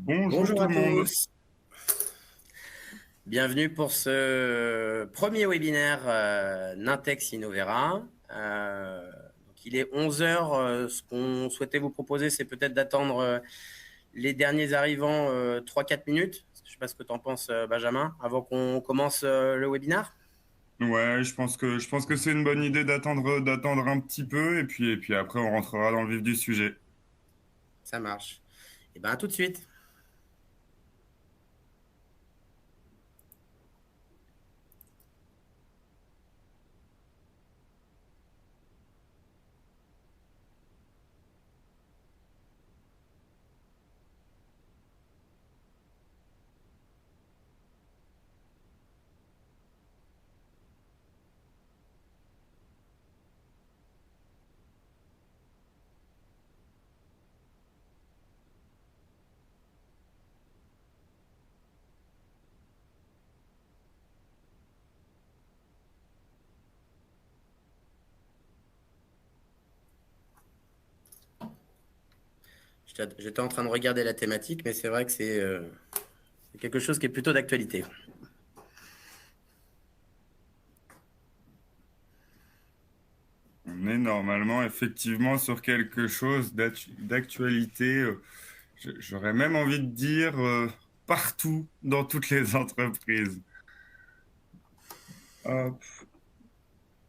Bonjour Bonjour tout à le monde. tous, bienvenue pour ce premier webinaire Nintex Innovera. Donc il est 11 heures. Ce qu'on souhaitait vous proposer, c'est peut-être d'attendre les derniers arrivants 3-4 minutes. Je ne sais pas ce que tu en penses, Benjamin, avant qu'on commence le webinaire. Ouais, je pense que c'est une bonne idée d'attendre un petit peu et puis après on rentrera dans le vif du sujet. Ça marche. Et bien, à tout de suite. J'étais en train de regarder la thématique, mais c'est vrai que c'est quelque chose qui est plutôt d'actualité. On est normalement effectivement sur quelque chose d'actualité, j'aurais même envie de dire partout dans toutes les entreprises. Hop,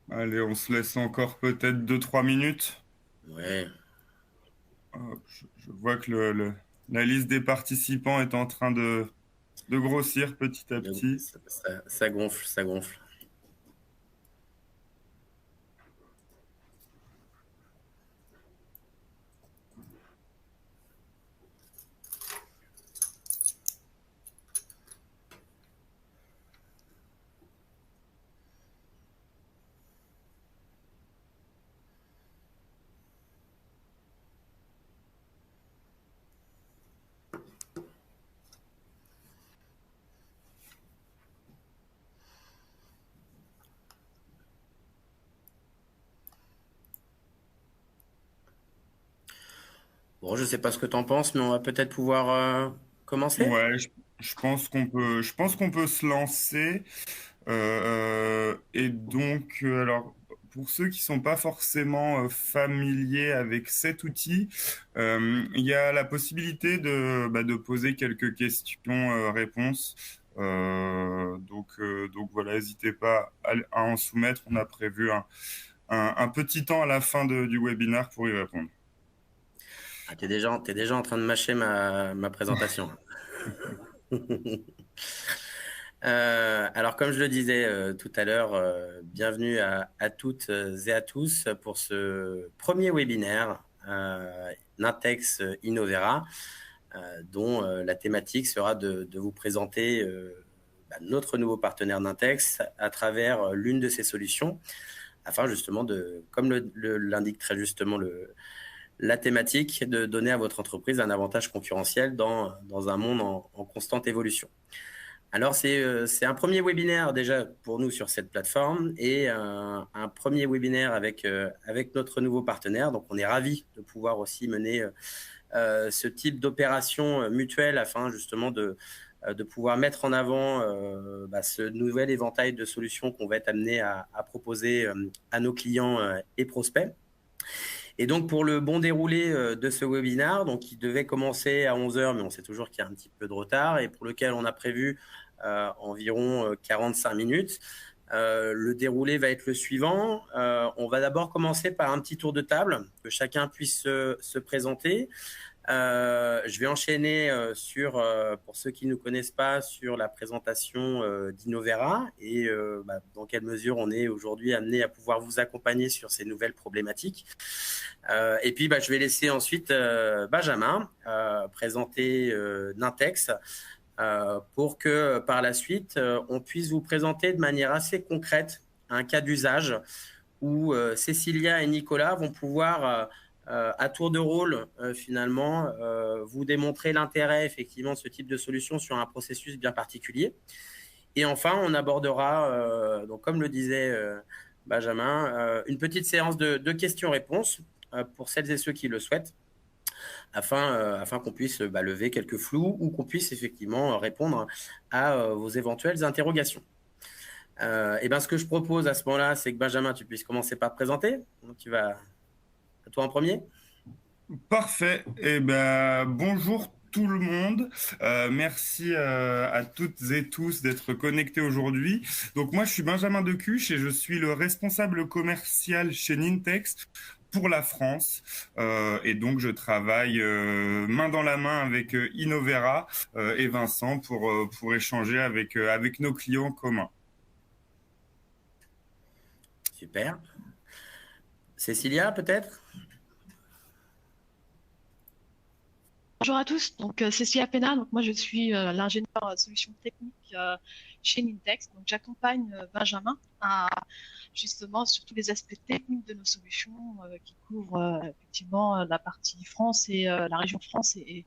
allez, on se laisse encore peut-être 2-3 minutes. Ouais, Hop, je vois que la liste des participants est en train de grossir petit à petit. ça gonfle, ça gonfle. Bon, je sais pas ce que tu en penses, mais on va peut-être pouvoir commencer. Ouais, je pense qu'on peut se lancer. Et donc, alors, pour ceux qui sont pas forcément familiers avec cet outil, il y a la possibilité de poser quelques questions-réponses. Donc voilà, n'hésitez pas à en soumettre. On a prévu un petit temps à la fin du webinaire pour y répondre. Ah, t'es déjà en train de mâcher ma présentation. Alors, comme je le disais tout à l'heure, bienvenue à toutes et à tous pour ce premier webinaire Nintex Innovera, dont la thématique sera de vous présenter notre nouveau partenaire Nintex à travers l'une de ses solutions, afin justement de, comme l'indique très justement la thématique, de donner à votre entreprise un avantage concurrentiel dans un monde en constante évolution. Alors, c'est un premier webinaire déjà pour nous sur cette plateforme et un premier webinaire avec notre nouveau partenaire. Donc, on est ravis de pouvoir aussi mener ce type d'opération mutuelle afin justement de pouvoir mettre en avant ce nouvel éventail de solutions qu'on va être amené à proposer à nos clients et prospects. Et donc, pour le bon déroulé de ce webinaire, donc, il devait commencer à 11 heures, mais on sait toujours qu'il y a un petit peu de retard, et pour lequel on a prévu environ 45 minutes. Le déroulé va être le suivant. On va d'abord commencer par un petit tour de table, que chacun puisse se présenter. Je vais enchaîner pour ceux qui ne nous connaissent pas, sur la présentation d'Innovera et dans quelle mesure on est aujourd'hui amené à pouvoir vous accompagner sur ces nouvelles problématiques. Et puis, je vais laisser ensuite Benjamin présenter Nintex pour que par la suite, on puisse vous présenter de manière assez concrète un cas d'usage où Cécilia et Nicolas vont pouvoir, à tour de rôle, finalement, vous démontrer l'intérêt effectivement de ce type de solution sur un processus bien particulier. Et enfin, on abordera, donc comme le disait Benjamin, une petite séance de questions-réponses pour celles et ceux qui le souhaitent, afin qu'on puisse lever quelques flous ou qu'on puisse effectivement répondre à vos éventuelles interrogations. Et ben, ce que je propose à ce moment-là, c'est que Benjamin, tu puisses commencer par te présenter. Donc, tu vas à toi en premier. Parfait. Eh ben, bonjour tout le monde. Merci à toutes et tous d'être connectés aujourd'hui. Donc moi, je suis Benjamin Decuche et je suis le responsable commercial chez Nintex pour la France. Et donc, je travaille main dans la main avec Innovera et Vincent pour échanger avec nos clients communs. Super. Cécilia, peut-être? Bonjour à tous, donc Cécilia Pena, donc moi je suis l'ingénieur solutions techniques chez Nintex, donc j'accompagne Benjamin justement sur tous les aspects techniques de nos solutions qui couvrent effectivement la partie France et la région France et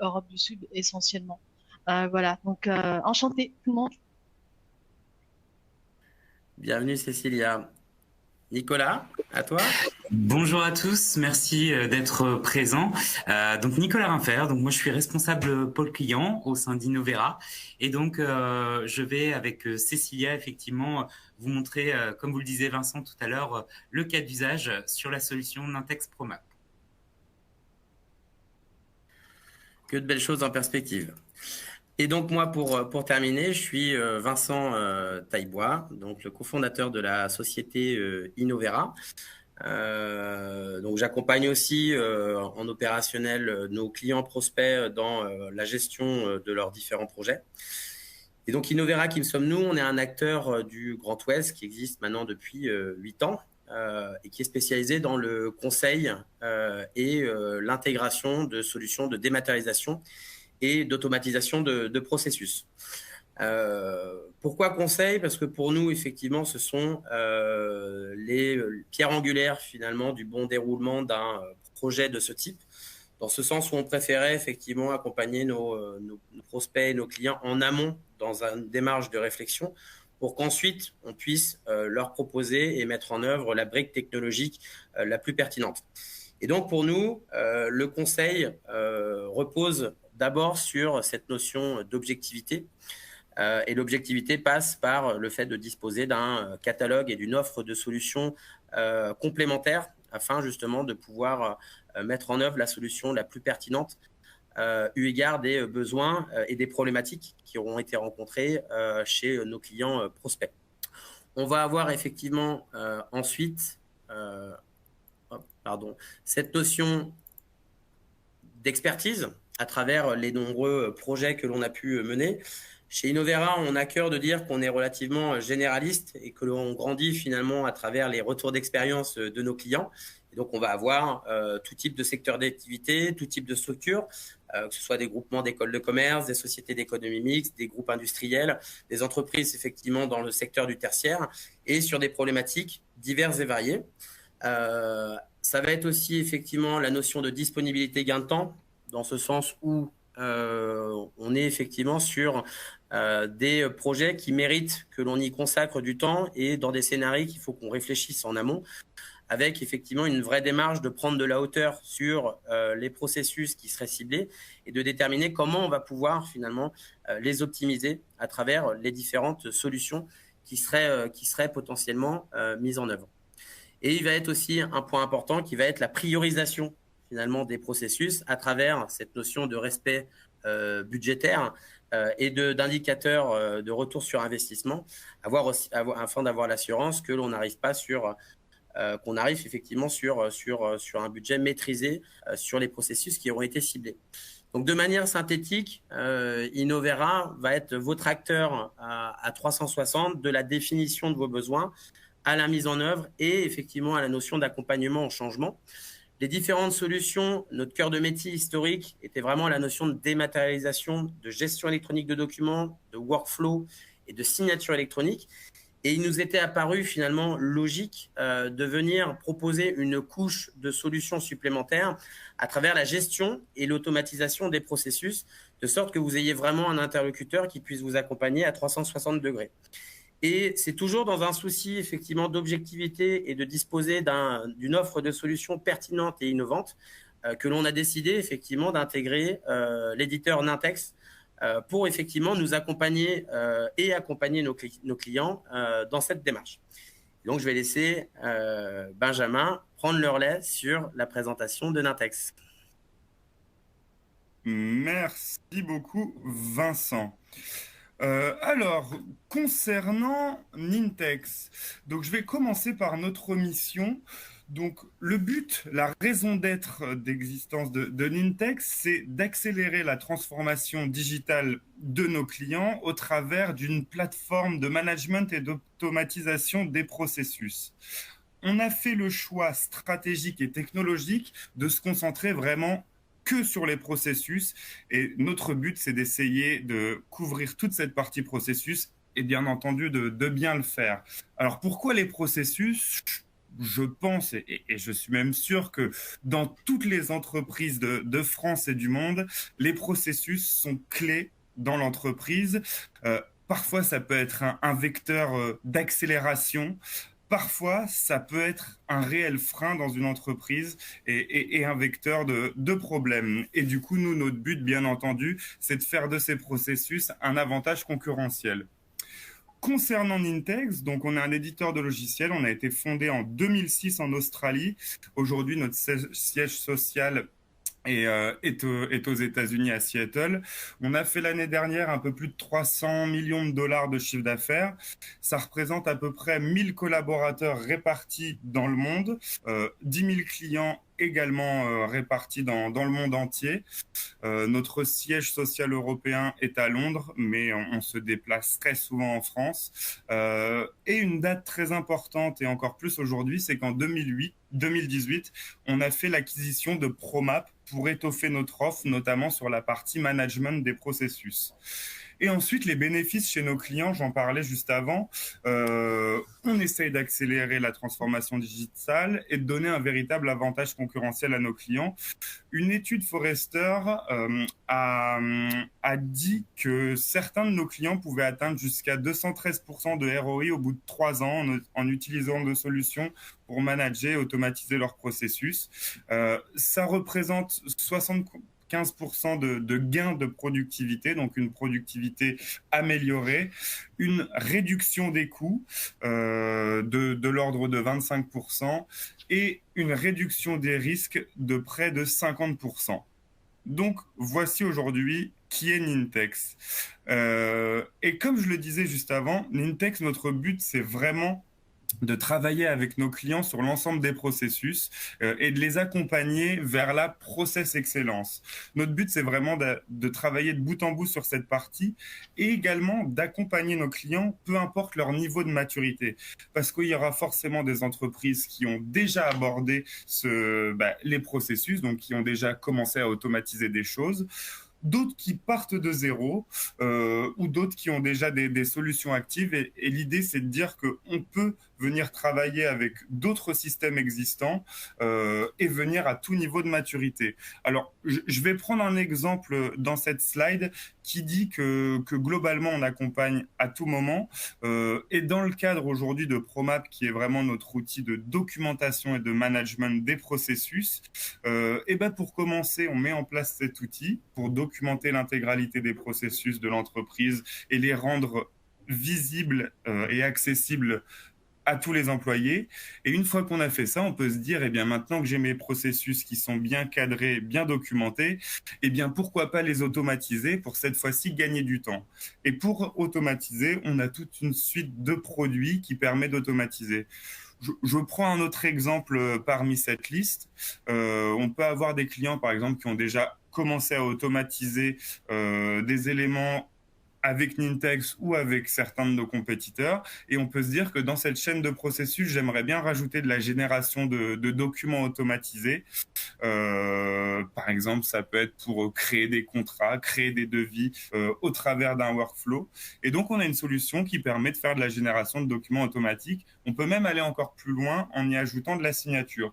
Europe du Sud essentiellement. Voilà, donc enchanté tout le monde. Bienvenue Cécilia. Nicolas, à toi. Bonjour à tous, merci d'être présents. Donc Nicolas Rinfer, donc moi je suis responsable pôle client au sein d'Innovera et donc je vais avec Cécilia effectivement vous montrer, comme vous le disiez Vincent tout à l'heure, le cas d'usage sur la solution Nintex ProMap. Que de belles choses en perspective. Et donc moi, pour terminer, je suis Vincent Taillebois, donc le cofondateur de la société Innovera. Donc j'accompagne aussi en opérationnel nos clients prospects dans la gestion de leurs différents projets. Et donc Innovera, qui sommes-nous? On est un acteur du Grand Ouest qui existe maintenant depuis 8 ans et qui est spécialisé dans le conseil et l'intégration de solutions de dématérialisation et d'automatisation de processus. Pourquoi conseil? Parce que pour nous, effectivement, ce sont les pierres angulaires finalement du bon déroulement d'un projet de ce type, dans ce sens où on préférait effectivement accompagner nos prospects et nos clients en amont dans une démarche de réflexion pour qu'ensuite on puisse leur proposer et mettre en œuvre la brique technologique la plus pertinente. Et donc pour nous, le conseil repose d'abord sur cette notion d'objectivité. Et l'objectivité passe par le fait de disposer d'un catalogue et d'une offre de solutions complémentaires afin justement de pouvoir mettre en œuvre la solution la plus pertinente eu égard des besoins et des problématiques qui auront été rencontrées chez nos clients prospects. On va avoir effectivement ensuite cette notion d'expertise à travers les nombreux projets que l'on a pu mener. Chez Innovera, on a cœur de dire qu'on est relativement généraliste et que l'on grandit finalement à travers les retours d'expérience de nos clients. Et donc, on va avoir tout type de secteur d'activité, tout type de structure, que ce soit des groupements d'écoles de commerce, des sociétés d'économie mixte, des groupes industriels, des entreprises effectivement dans le secteur du tertiaire et sur des problématiques diverses et variées. Ça va être aussi effectivement la notion de disponibilité gain de temps, dans ce sens où on est effectivement sur des projets qui méritent que l'on y consacre du temps et dans des scénarios qu'il faut qu'on réfléchisse en amont, avec effectivement une vraie démarche de prendre de la hauteur sur les processus qui seraient ciblés et de déterminer comment on va pouvoir finalement les optimiser à travers les différentes solutions qui seraient potentiellement mises en œuvre. Et il va être aussi un point important qui va être la priorisation finalement des processus à travers cette notion de respect budgétaire et d'indicateurs de retour sur investissement, afin d'avoir l'assurance que l'on n'arrive pas qu'on arrive effectivement sur un budget maîtrisé sur les processus qui auront été ciblés. Donc de manière synthétique, Innovera va être votre acteur à 360 de la définition de vos besoins à la mise en œuvre et effectivement à la notion d'accompagnement au changement. Les différentes solutions, notre cœur de métier historique était vraiment la notion de dématérialisation, de gestion électronique de documents, de workflow et de signature électronique. Et il nous était apparu finalement logique de venir proposer une couche de solutions supplémentaires à travers la gestion et l'automatisation des processus, de sorte que vous ayez vraiment un interlocuteur qui puisse vous accompagner à 360 degrés. Et c'est toujours dans un souci effectivement d'objectivité et de disposer d'une offre de solutions pertinente et innovante que l'on a décidé effectivement d'intégrer l'éditeur Nintex pour effectivement nous accompagner et accompagner nos clients dans cette démarche. Donc, je vais laisser Benjamin prendre le relais sur la présentation de Nintex. Merci beaucoup, Vincent. Alors, concernant Nintex, donc je vais commencer par notre mission. Donc, le but, la raison d'être d'existence de Nintex, c'est d'accélérer la transformation digitale de nos clients au travers d'une plateforme de management et d'automatisation des processus. On a fait le choix stratégique et technologique de se concentrer vraiment que sur les processus. Et notre but, c'est d'essayer de couvrir toute cette partie processus et bien entendu de bien le faire. Alors, pourquoi les processus ? Je pense, et je suis même sûr que dans toutes les entreprises de France et du monde, les processus sont clés dans l'entreprise. Parfois, ça peut être un vecteur d'accélération. Parfois, ça peut être un réel frein dans une entreprise et un vecteur de problèmes. Et du coup, nous, notre but, bien entendu, c'est de faire de ces processus un avantage concurrentiel. Concernant Nintex, donc on est un éditeur de logiciels, on a été fondé en 2006 en Australie. Aujourd'hui, notre siège social est aux États-Unis, à Seattle. On a fait l'année dernière un peu plus de 300 millions de dollars de chiffre d'affaires. Ça représente à peu près 1000 collaborateurs répartis dans le monde, 10 000 clients également répartis dans le monde entier. Notre siège social européen est à Londres, mais on se déplace très souvent en France. Et une date très importante, et encore plus aujourd'hui, c'est qu'en 2018, on a fait l'acquisition de ProMap pour étoffer notre offre, notamment sur la partie management des processus. Et ensuite, les bénéfices chez nos clients, j'en parlais juste avant, on essaye d'accélérer la transformation digitale et de donner un véritable avantage concurrentiel à nos clients. Une étude Forrester a dit que certains de nos clients pouvaient atteindre jusqu'à 213% de ROI au bout de 3 ans en utilisant nos solutions pour manager et automatiser leurs processus. Ça représente 75% de gains de productivité, donc une productivité améliorée, une réduction des coûts de l'ordre de 25% et une réduction des risques de près de 50%. Donc, voici aujourd'hui qui est Nintex. Et comme je le disais juste avant, Nintex, notre but, c'est vraiment de travailler avec nos clients sur l'ensemble des processus et de les accompagner vers la process excellence. Notre but, c'est vraiment de travailler de bout en bout sur cette partie et également d'accompagner nos clients, peu importe leur niveau de maturité. Parce qu'il y aura forcément des entreprises qui ont déjà abordé les processus, donc qui ont déjà commencé à automatiser des choses, d'autres qui partent de zéro ou d'autres qui ont déjà des solutions actives. Et l'idée, c'est de dire qu'on peut venir travailler avec d'autres systèmes existants et venir à tout niveau de maturité. Alors, je vais prendre un exemple dans cette slide qui dit que globalement, on accompagne à tout moment. Et dans le cadre aujourd'hui de ProMap, qui est vraiment notre outil de documentation et de management des processus, et ben pour commencer, on met en place cet outil pour documenter l'intégralité des processus de l'entreprise et les rendre visibles et accessibles à tous les employés. Et une fois qu'on a fait ça, on peut se dire, eh bien, maintenant que j'ai mes processus qui sont bien cadrés, bien documentés, eh bien, pourquoi pas les automatiser pour cette fois-ci gagner du temps. Et pour automatiser, on a toute une suite de produits qui permet d'automatiser. Je prends un autre exemple parmi cette liste. On peut avoir des clients, par exemple, qui ont déjà commencé à automatiser des éléments avec Nintex ou avec certains de nos compétiteurs. Et on peut se dire que dans cette chaîne de processus, j'aimerais bien rajouter de la génération de documents automatisés. Par exemple, ça peut être pour créer des contrats, créer des devis au travers d'un workflow. Et donc, on a une solution qui permet de faire de la génération de documents automatiques. On peut même aller encore plus loin en y ajoutant de la signature.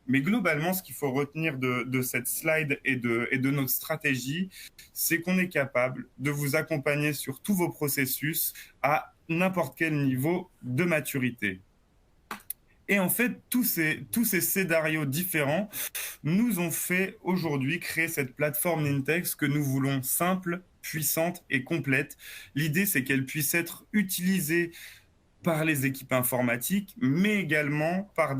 Mais globalement, ce qu'il faut retenir de cette slide et de notre stratégie, c'est qu'on est capable de vous accompagner sur tous vos processus à n'importe quel niveau de maturité. Et en fait, tous ces scénarios différents nous ont fait aujourd'hui créer cette plateforme Nintex que nous voulons simple, puissante et complète. L'idée, c'est qu'elle puisse être utilisée par les équipes informatiques, mais également par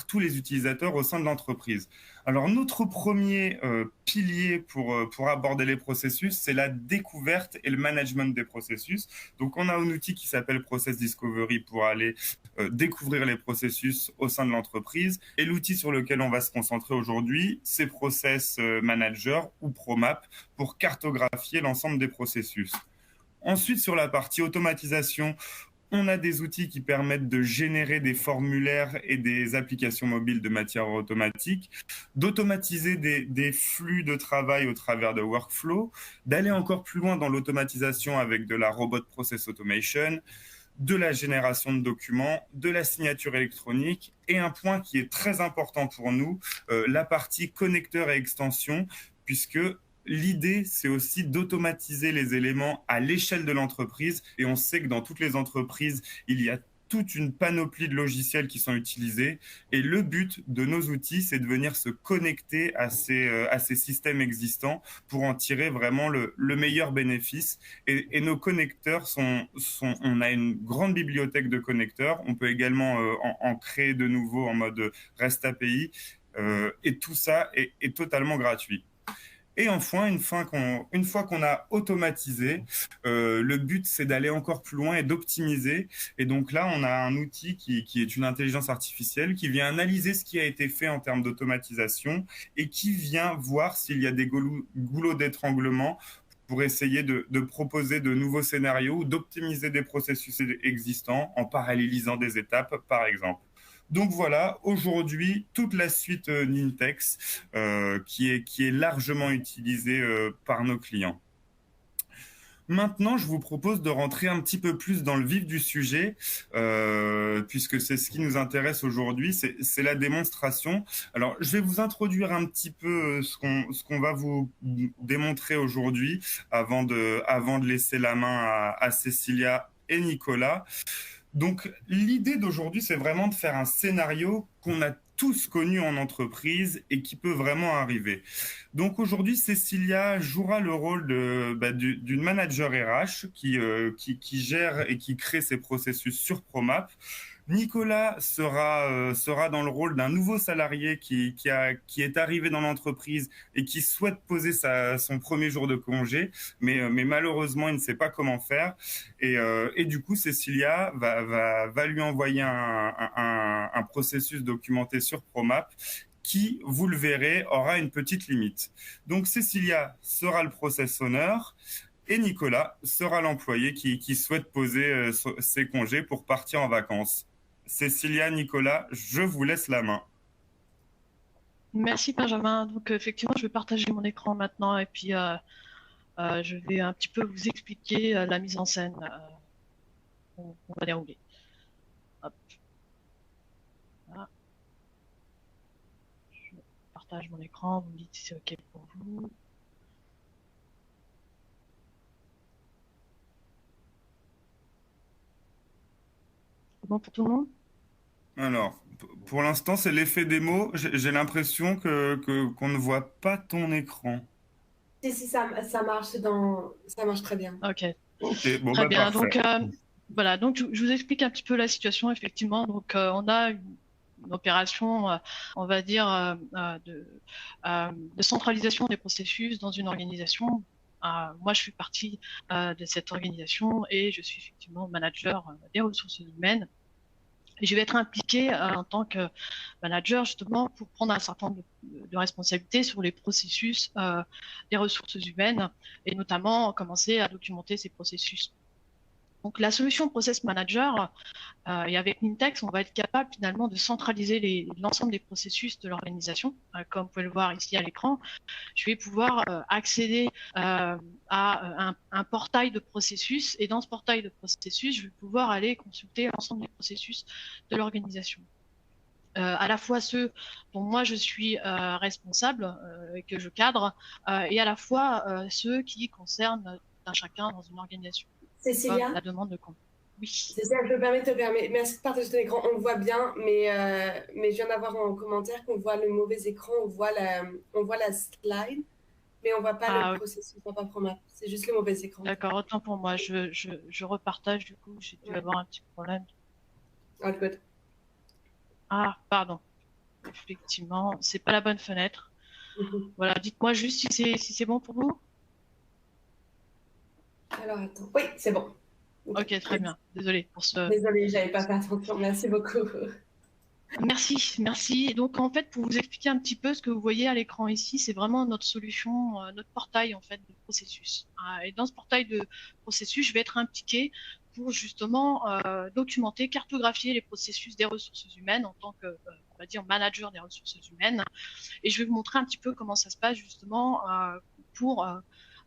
tous les utilisateurs au sein de l'entreprise. Alors, notre premier pilier pour aborder les processus, c'est la découverte et le management des processus. Donc, on a un outil qui s'appelle Process Discovery pour aller découvrir les processus au sein de l'entreprise. Et l'outil sur lequel on va se concentrer aujourd'hui, c'est Process Manager ou ProMap pour cartographier l'ensemble des processus. Ensuite, sur la partie automatisation, on a des outils qui permettent de générer des formulaires et des applications mobiles de matière automatique, d'automatiser des flux de travail au travers de workflows, d'aller encore plus loin dans l'automatisation avec de la robot process automation, de la génération de documents, de la signature électronique et un point qui est très important pour nous, la partie connecteur et extension, puisque l'idée, c'est aussi d'automatiser les éléments à l'échelle de l'entreprise. Et on sait que dans toutes les entreprises, il y a toute une panoplie de logiciels qui sont utilisés. Et le but de nos outils, c'est de venir se connecter à ces systèmes existants pour en tirer vraiment le meilleur bénéfice. Et nos connecteurs on a une grande bibliothèque de connecteurs. On peut également en créer de nouveaux en mode REST API. Et tout ça est totalement gratuit. Et enfin, une fois qu'on a automatisé, le but, c'est d'aller encore plus loin et d'optimiser. Et donc là, on a un outil qui est une intelligence artificielle qui vient analyser ce qui a été fait en termes d'automatisation et qui vient voir s'il y a des goulots d'étranglement pour essayer de proposer de nouveaux scénarios ou d'optimiser des processus existants en parallélisant des étapes, par exemple. Donc voilà, aujourd'hui, toute la suite Nintex qui est largement utilisée par nos clients. Maintenant, je vous propose de rentrer un petit peu plus dans le vif du sujet, puisque c'est ce qui nous intéresse aujourd'hui, c'est la démonstration. Alors, je vais vous introduire un petit peu ce qu'on va vous démontrer aujourd'hui, avant de laisser la main à Cécilia et Nicolas. Donc, l'idée d'aujourd'hui, c'est vraiment de faire un scénario qu'on a tous connu en entreprise et qui peut vraiment arriver. Donc, aujourd'hui, Cécilia jouera le rôle d'une manager RH qui gère et qui crée ses processus sur ProMap. Nicolas sera dans le rôle d'un nouveau salarié qui est arrivé dans l'entreprise et qui souhaite poser son premier jour de congé, mais malheureusement, il ne sait pas comment faire. Et du coup, Cécilia va lui envoyer un processus documenté sur ProMap qui, vous le verrez, aura une petite limite. Donc, Cécilia sera le process owner et Nicolas sera l'employé qui souhaite poser ses congés pour partir en vacances. Cécilia, Nicolas, je vous laisse la main. Merci Benjamin. Donc effectivement, je vais partager mon écran maintenant et puis je vais un petit peu vous expliquer la mise en scène qu'on va dérouler. Hop. Voilà. Je partage mon écran, vous me dites si c'est OK pour vous. C'est bon pour tout le monde? Alors, pour l'instant, c'est l'effet démo. J'ai l'impression qu'on ne voit pas ton écran. Si, ça marche très bien. OK. Ok, bon, Très bien. parfait. Donc, voilà. Donc, je vous explique un petit peu la situation, effectivement. Donc, on a une opération, on va dire, de centralisation des processus dans une organisation. Moi, je suis partie de cette organisation et je suis effectivement manager des ressources humaines. Et je vais être impliquée en tant que manager justement pour prendre un certain nombre de responsabilités sur les processus des ressources humaines et notamment commencer à documenter ces processus. Donc la solution Process Manager, et avec Nintex, on va être capable finalement de centraliser l'ensemble des processus de l'organisation. Comme vous pouvez le voir ici à l'écran, je vais pouvoir accéder à un portail de processus, et dans ce portail de processus, je vais pouvoir aller consulter l'ensemble des processus de l'organisation. À la fois ceux dont moi je suis responsable et que je cadre, et à la fois ceux qui concernent un chacun dans une organisation. Cécilia, la demande de compte. Oui. Cécilia, je me permets de te permettre. Merci de partager ton écran. On le voit bien, mais je viens d'avoir en commentaire qu'on voit le mauvais écran, on voit la slide, mais on voit pas le processus en proprement. C'est juste le mauvais écran. D'accord, autant pour moi. Je repartage, du coup, j'ai dû avoir un petit problème. All good. Ah, pardon. Effectivement, c'est pas la bonne fenêtre. Voilà, dites-moi juste si c'est bon pour vous. Alors, attends. Oui, c'est bon. Ok, très bien. Désolée pour ce... Désolée, j'avais pas fait attention. Merci beaucoup. Merci. Donc, en fait, pour vous expliquer un petit peu ce que vous voyez à l'écran ici, c'est vraiment notre solution, notre portail, en fait, de processus. Et dans ce portail de processus, je vais être impliquée pour justement documenter, cartographier les processus des ressources humaines en tant que, on va dire, manager des ressources humaines. Et je vais vous montrer un petit peu comment ça se passe justement pour,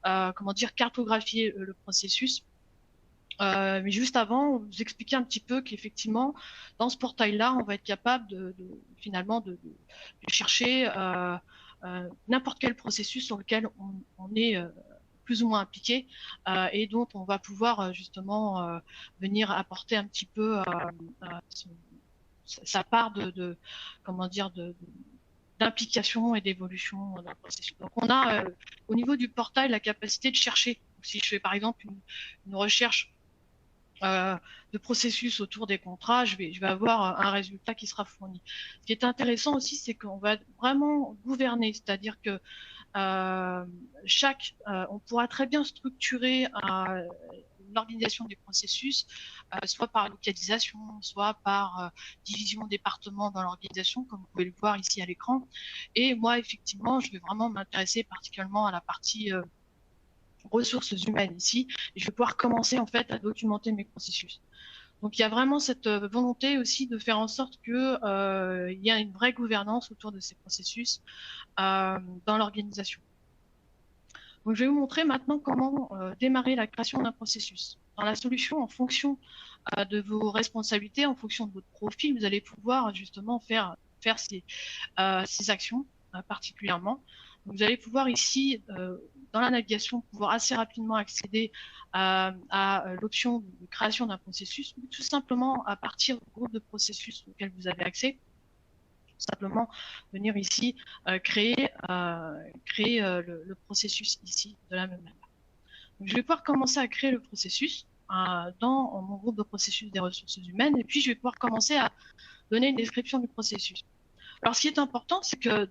comment dire, cartographier le processus. Mais juste avant, vous expliquer un petit peu qu'effectivement, dans ce portail-là, on va être capable finalement de chercher n'importe quel processus sur lequel on est plus ou moins impliqué et dont on va pouvoir justement venir apporter un petit peu sa part comment dire, d'implication et d'évolution dans le processus. Donc on a au niveau du portail la capacité de chercher. Si je fais par exemple une recherche de processus autour des contrats, je vais avoir un résultat qui sera fourni. Ce qui est intéressant aussi, c'est qu'on va vraiment gouverner, c'est-à-dire que on pourra très bien structurer l'organisation des processus, soit par localisation, soit par division département dans l'organisation, comme vous pouvez le voir ici à l'écran. Et moi, effectivement, je vais vraiment m'intéresser particulièrement à la partie ressources humaines ici, et je vais pouvoir commencer en fait à documenter mes processus. Donc il y a vraiment cette volonté aussi de faire en sorte que il y a une vraie gouvernance autour de ces processus dans l'organisation. Donc je vais vous montrer maintenant comment démarrer la création d'un processus. Dans la solution, en fonction de vos responsabilités, en fonction de votre profil, vous allez pouvoir justement faire ces actions particulièrement. Donc, vous allez pouvoir ici, dans la navigation, pouvoir assez rapidement accéder à l'option de création d'un processus, ou tout simplement à partir du groupe de processus auquel vous avez accès, tout simplement venir ici créer le processus ici de la même manière. Donc, je vais pouvoir commencer à créer le processus dans mon groupe de processus des ressources humaines, et puis je vais pouvoir commencer à donner une description du processus. Alors, ce qui est important, c'est que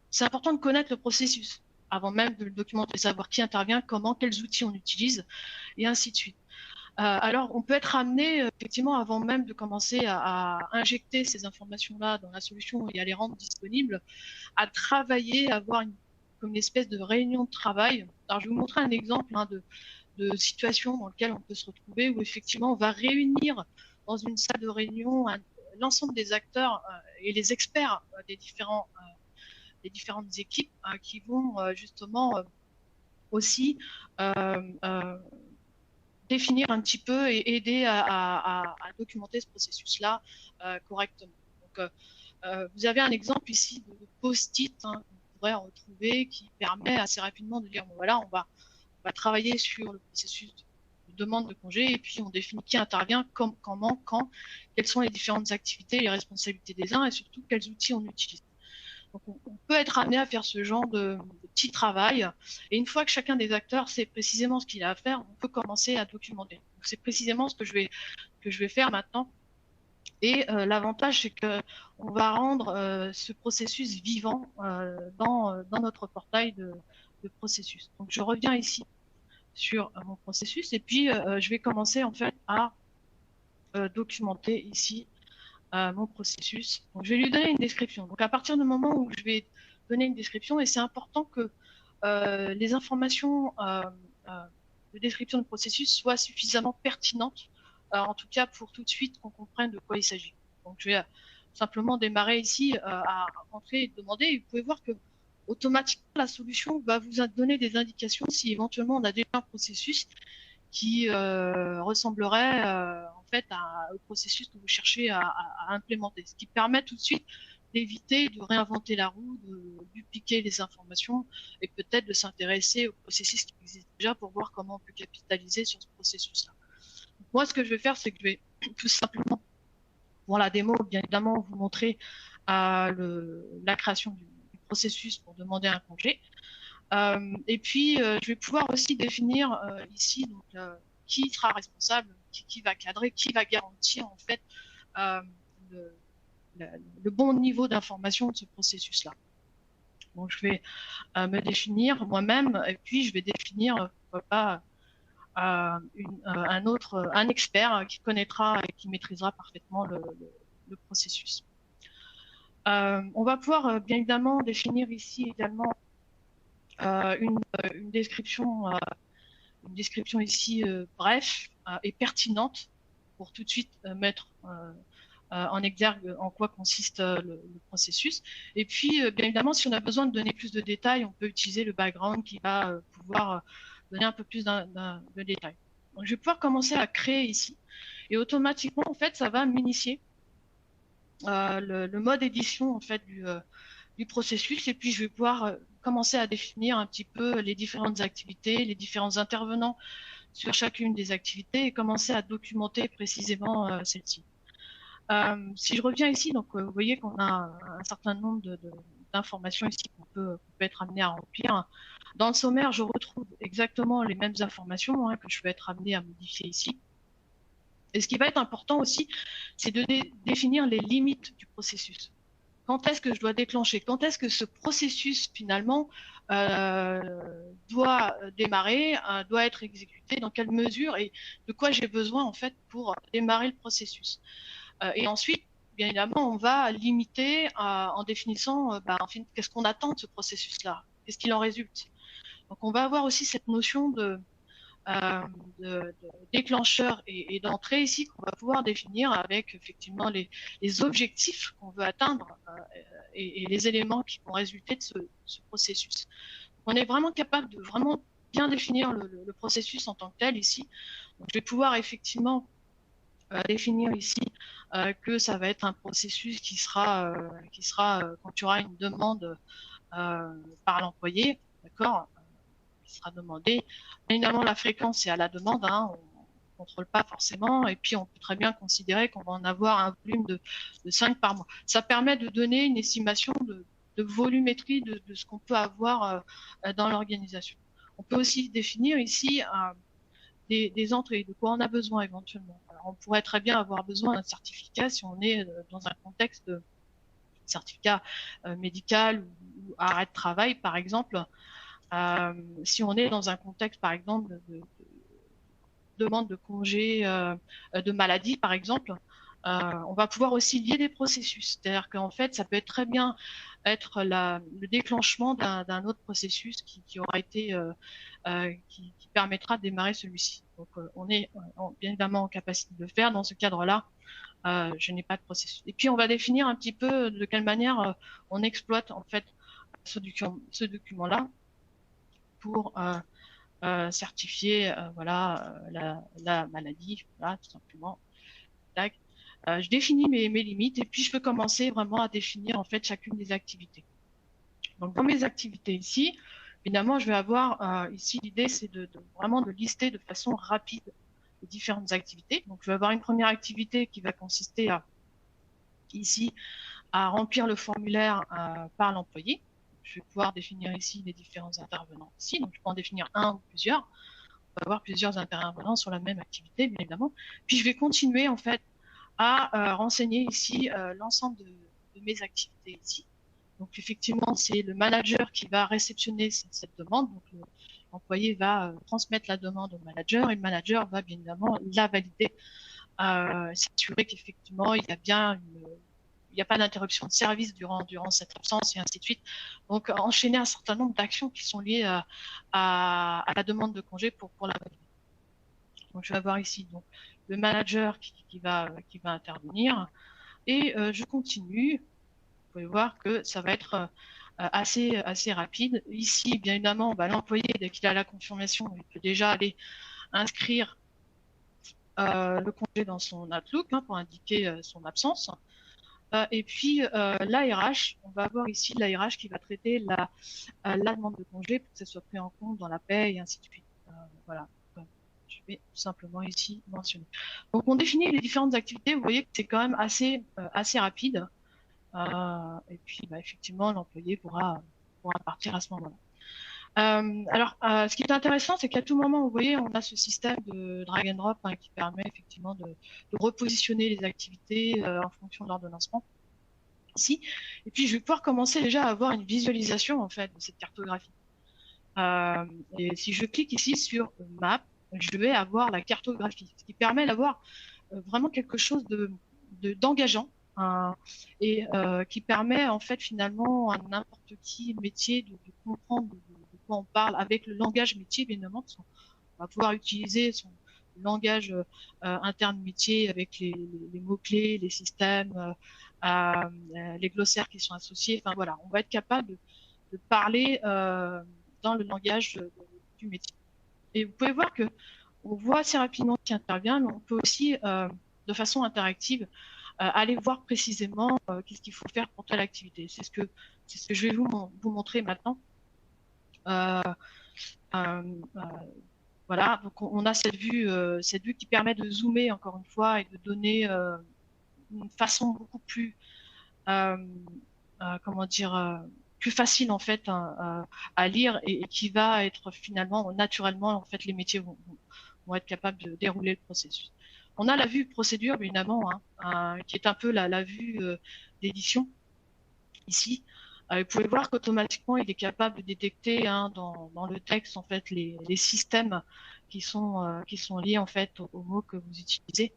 c'est important de connaître le processus avant même de le documenter, savoir qui intervient, comment, quels outils on utilise, et ainsi de suite. Alors, on peut être amené, effectivement, avant même de commencer à injecter ces informations-là dans la solution et à les rendre disponibles, à travailler, à avoir comme une espèce de réunion de travail. Alors, je vais vous montrer un exemple de situation dans laquelle on peut se retrouver, où effectivement, on va réunir dans une salle de réunion l'ensemble des acteurs et les experts des différentes équipes qui vont justement aussi définir un petit peu et aider à documenter ce processus-là correctement. Donc, vous avez un exemple ici de post-it qu'on pourrait retrouver qui permet assez rapidement de dire, bon, voilà, on va travailler sur le processus de demande de congé et puis on définit qui intervient, comment, quand, quelles sont les différentes activités, les responsabilités des uns et surtout quels outils on utilise. Donc, on peut être amené à faire ce genre de petit travail. Et une fois que chacun des acteurs sait précisément ce qu'il a à faire, on peut commencer à documenter. C'est précisément ce que je vais faire maintenant. Et l'avantage, c'est qu'on va rendre ce processus vivant dans notre portail de processus. Donc, je reviens ici sur mon processus et puis je vais commencer en fait à documenter ici mon processus. Donc, je vais lui donner une description. Donc, à partir du moment où je vais donner une description, et c'est important que les informations de description du processus soient suffisamment pertinentes, en tout cas pour tout de suite qu'on comprenne de quoi il s'agit. Donc, je vais simplement démarrer ici à rentrer et demander. Et vous pouvez voir que automatiquement, la solution va vous donner des indications si éventuellement on a déjà un processus qui ressemblerait en fait au processus que vous cherchez à implémenter, ce qui permet tout de suite d'éviter de réinventer la roue, de dupliquer les informations et peut-être de s'intéresser au processus qui existe déjà pour voir comment on peut capitaliser sur ce processus-là. moi, ce que je vais faire, c'est que je vais tout simplement, pour la démo, bien évidemment, vous montrer la création du processus pour demander un congé. Et puis, je vais pouvoir aussi définir ici donc, qui sera responsable, qui va cadrer, qui va garantir en fait le bon niveau d'information de ce processus-là. Donc, je vais me définir moi-même et puis je vais définir, pourquoi pas, un expert qui connaîtra et qui maîtrisera parfaitement le processus. On va pouvoir bien évidemment définir ici également une description ici bref et pertinente pour tout de suite mettre en exergue en quoi consiste le processus. Et puis, bien évidemment, si on a besoin de donner plus de détails, on peut utiliser le background qui va pouvoir donner un peu plus de détails. Donc, je vais pouvoir commencer à créer ici. Et automatiquement, en fait, ça va m'initier le mode édition en fait, du processus. Et puis, je vais pouvoir commencer à définir un petit peu les différentes activités, les différents intervenants sur chacune des activités et commencer à documenter précisément celles-ci. Si je reviens ici, donc vous voyez qu'on a un certain nombre d'informations ici qu'on peut être amené à remplir. Dans le sommaire, je retrouve exactement les mêmes informations que je vais être amené à modifier ici. Et ce qui va être important aussi, c'est de définir les limites du processus. Quand est-ce que je dois déclencher? Quand est-ce que ce processus, finalement, doit démarrer, doit être exécuté? Dans quelle mesure et de quoi j'ai besoin, en fait, pour démarrer le processus? Et ensuite, bien évidemment, on va limiter en définissant qu'est-ce qu'on attend de ce processus-là? Qu'est-ce qu'il en résulte? Donc, on va avoir aussi cette notion de déclencheur et d'entrée ici qu'on va pouvoir définir avec effectivement les objectifs qu'on veut atteindre et les éléments qui vont résulter de ce processus. On est vraiment capable de vraiment bien définir le processus en tant que tel ici. Donc, je vais pouvoir effectivement définir ici que ça va être un processus qui sera quand il y aura une demande par l'employé, d'accord, qui sera demandé. Évidemment, la fréquence, c'est à la demande, on ne contrôle pas forcément, et puis on peut très bien considérer qu'on va en avoir un volume de 5 par mois. Ça permet de donner une estimation de volumétrie de ce qu'on peut avoir dans l'organisation. On peut aussi définir ici des entrées, de quoi on a besoin éventuellement. Alors, on pourrait très bien avoir besoin d'un certificat si on est dans un contexte de certificat médical ou arrêt de travail, par exemple. Si on est dans un contexte, par exemple, de demande de congé de maladie, par exemple, on va pouvoir aussi lier des processus. C'est-à-dire qu'en fait, ça peut être très bien être le déclenchement d'un autre processus qui aura été, qui permettra de démarrer celui-ci. Donc, on est bien évidemment en capacité de le faire. Dans ce cadre-là, je n'ai pas de processus. Et puis, on va définir un petit peu de quelle manière on exploite en fait ce document-là pour certifier voilà, la maladie, voilà, tout simplement. Tac. Je définis mes limites et puis je peux commencer vraiment à définir en fait chacune des activités. Donc dans mes activités ici, évidemment, je vais avoir ici l'idée c'est vraiment de lister de façon rapide les différentes activités. Donc je vais avoir une première activité qui va consister à remplir le formulaire par l'employé. Je vais pouvoir définir ici les différents intervenants ici. Donc, je peux en définir un ou plusieurs. On va avoir plusieurs intervenants sur la même activité, bien évidemment. Puis, je vais continuer, en fait, à renseigner ici l'ensemble de mes activités ici. Donc, effectivement, c'est le manager qui va réceptionner cette demande. Donc, l'employé va transmettre la demande au manager et le manager va, bien évidemment, la valider, s'assurer qu'effectivement, il y a bien il n'y a pas d'interruption de service durant cette absence et ainsi de suite. Donc, enchaîner un certain nombre d'actions qui sont liées à la demande de congé pour la valider. Donc, je vais avoir ici donc, le manager qui va intervenir et je continue. Vous pouvez voir que ça va être assez rapide. Ici, bien évidemment, l'employé, dès qu'il a la confirmation, il peut déjà aller inscrire le congé dans son Outlook pour indiquer son absence. Et puis l'ARH, on va avoir ici l'ARH qui va traiter la demande de congé pour que ça soit pris en compte dans la paie et ainsi de suite. Voilà. je vais tout simplement ici mentionner. Donc, on définit les différentes activités. Vous voyez que c'est quand même assez rapide. Et puis, effectivement, l'employé pourra partir à ce moment-là. Alors, ce qui est intéressant, c'est qu'à tout moment, vous voyez, on a ce système de drag and drop qui permet effectivement de repositionner les activités en fonction de l'ordonnancement ici. Et puis, je vais pouvoir commencer déjà à avoir une visualisation en fait de cette cartographie. Et si je clique ici sur Map, je vais avoir la cartographie, ce qui permet d'avoir vraiment quelque chose d'engageant et qui permet en fait finalement à n'importe qui métier de comprendre de quoi on parle avec le langage métier, bien évidemment, parce qu'on va pouvoir utiliser son langage interne métier avec les mots-clés, les systèmes, les glossaires qui sont associés. Enfin voilà, on va être capable de parler dans le langage du métier. Et vous pouvez voir que on voit assez rapidement qui intervient, mais on peut aussi, de façon interactive, aller voir précisément qu'est-ce qu'il faut faire pour telle activité. C'est ce que je vais vous montrer maintenant. Voilà, donc on a cette vue qui permet de zoomer encore une fois et de donner une façon beaucoup plus, comment dire, plus facile en fait à lire et qui va être finalement naturellement en fait les métiers vont être capables de dérouler le processus. On a la vue procédure évidemment qui est un peu la vue d'édition ici. Vous pouvez voir qu'automatiquement il est capable de détecter dans le texte en fait les systèmes qui sont liés en fait aux mots que vous utilisez.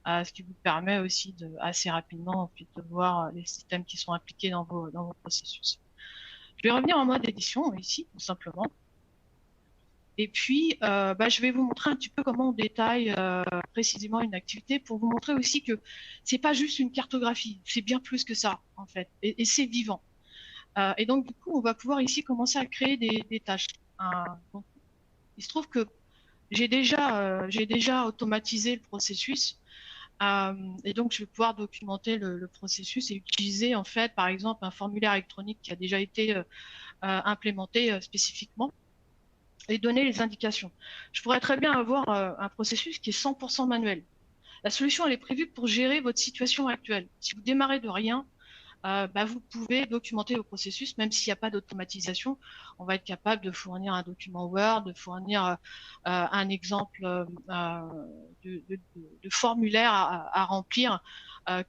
Ce qui vous permet aussi assez rapidement en fait, de voir les systèmes qui sont impliqués dans vos processus. Je vais revenir en mode édition ici, tout simplement. Et puis, je vais vous montrer un petit peu comment on détaille précisément une activité pour vous montrer aussi que c'est pas juste une cartographie, c'est bien plus que ça, en fait, et c'est vivant. Et donc, du coup, on va pouvoir ici commencer à créer des tâches. Donc, il se trouve que j'ai déjà automatisé le processus. Et donc, je vais pouvoir documenter le processus et utiliser, en fait, par exemple, un formulaire électronique qui a déjà été implémenté spécifiquement et donner les indications. Je pourrais très bien avoir un processus qui est 100% manuel. La solution, elle est prévue pour gérer votre situation actuelle. Si vous démarrez de rien, vous pouvez documenter vos processus, même s'il n'y a pas d'automatisation. On va être capable de fournir un document Word, de fournir un exemple de formulaire à remplir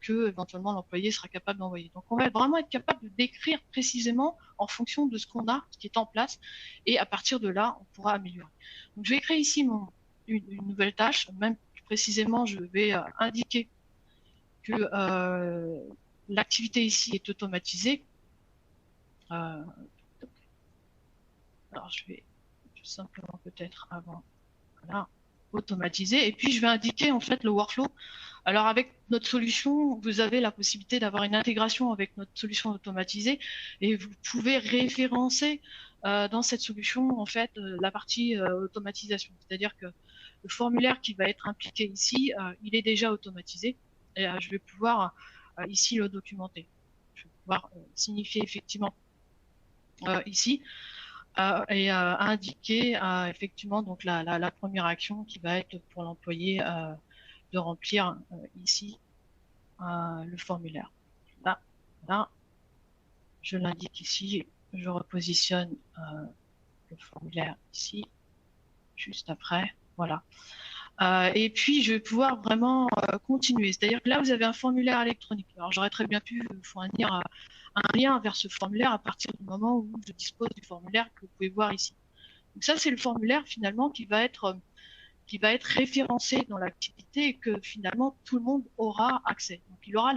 que éventuellement l'employé sera capable d'envoyer. Donc on va vraiment être capable de décrire précisément en fonction de ce qu'on a, ce qui est en place, et à partir de là, on pourra améliorer. Donc je vais créer ici une nouvelle tâche, même plus précisément, je vais indiquer que l'activité ici est automatisée. Alors, je vais tout simplement peut-être avant, voilà, automatiser. Et puis, je vais indiquer en fait le workflow. Alors, avec notre solution, vous avez la possibilité d'avoir une intégration avec notre solution automatisée et vous pouvez référencer dans cette solution en fait la partie automatisation. C'est-à-dire que le formulaire qui va être impliqué ici, il est déjà automatisé et je vais pouvoir ici le documenter. Je vais pouvoir signifier effectivement ici et indiquer effectivement donc la première action qui va être pour l'employé de remplir ici le formulaire. Là, je l'indique ici, je repositionne le formulaire ici, juste après, voilà. Et puis, je vais pouvoir vraiment continuer. C'est-à-dire que là, vous avez un formulaire électronique. Alors, j'aurais très bien pu fournir un lien vers ce formulaire à partir du moment où je dispose du formulaire que vous pouvez voir ici. Donc ça, c'est le formulaire finalement qui va être référencé dans l'activité et que finalement tout le monde aura accès. Donc, il aura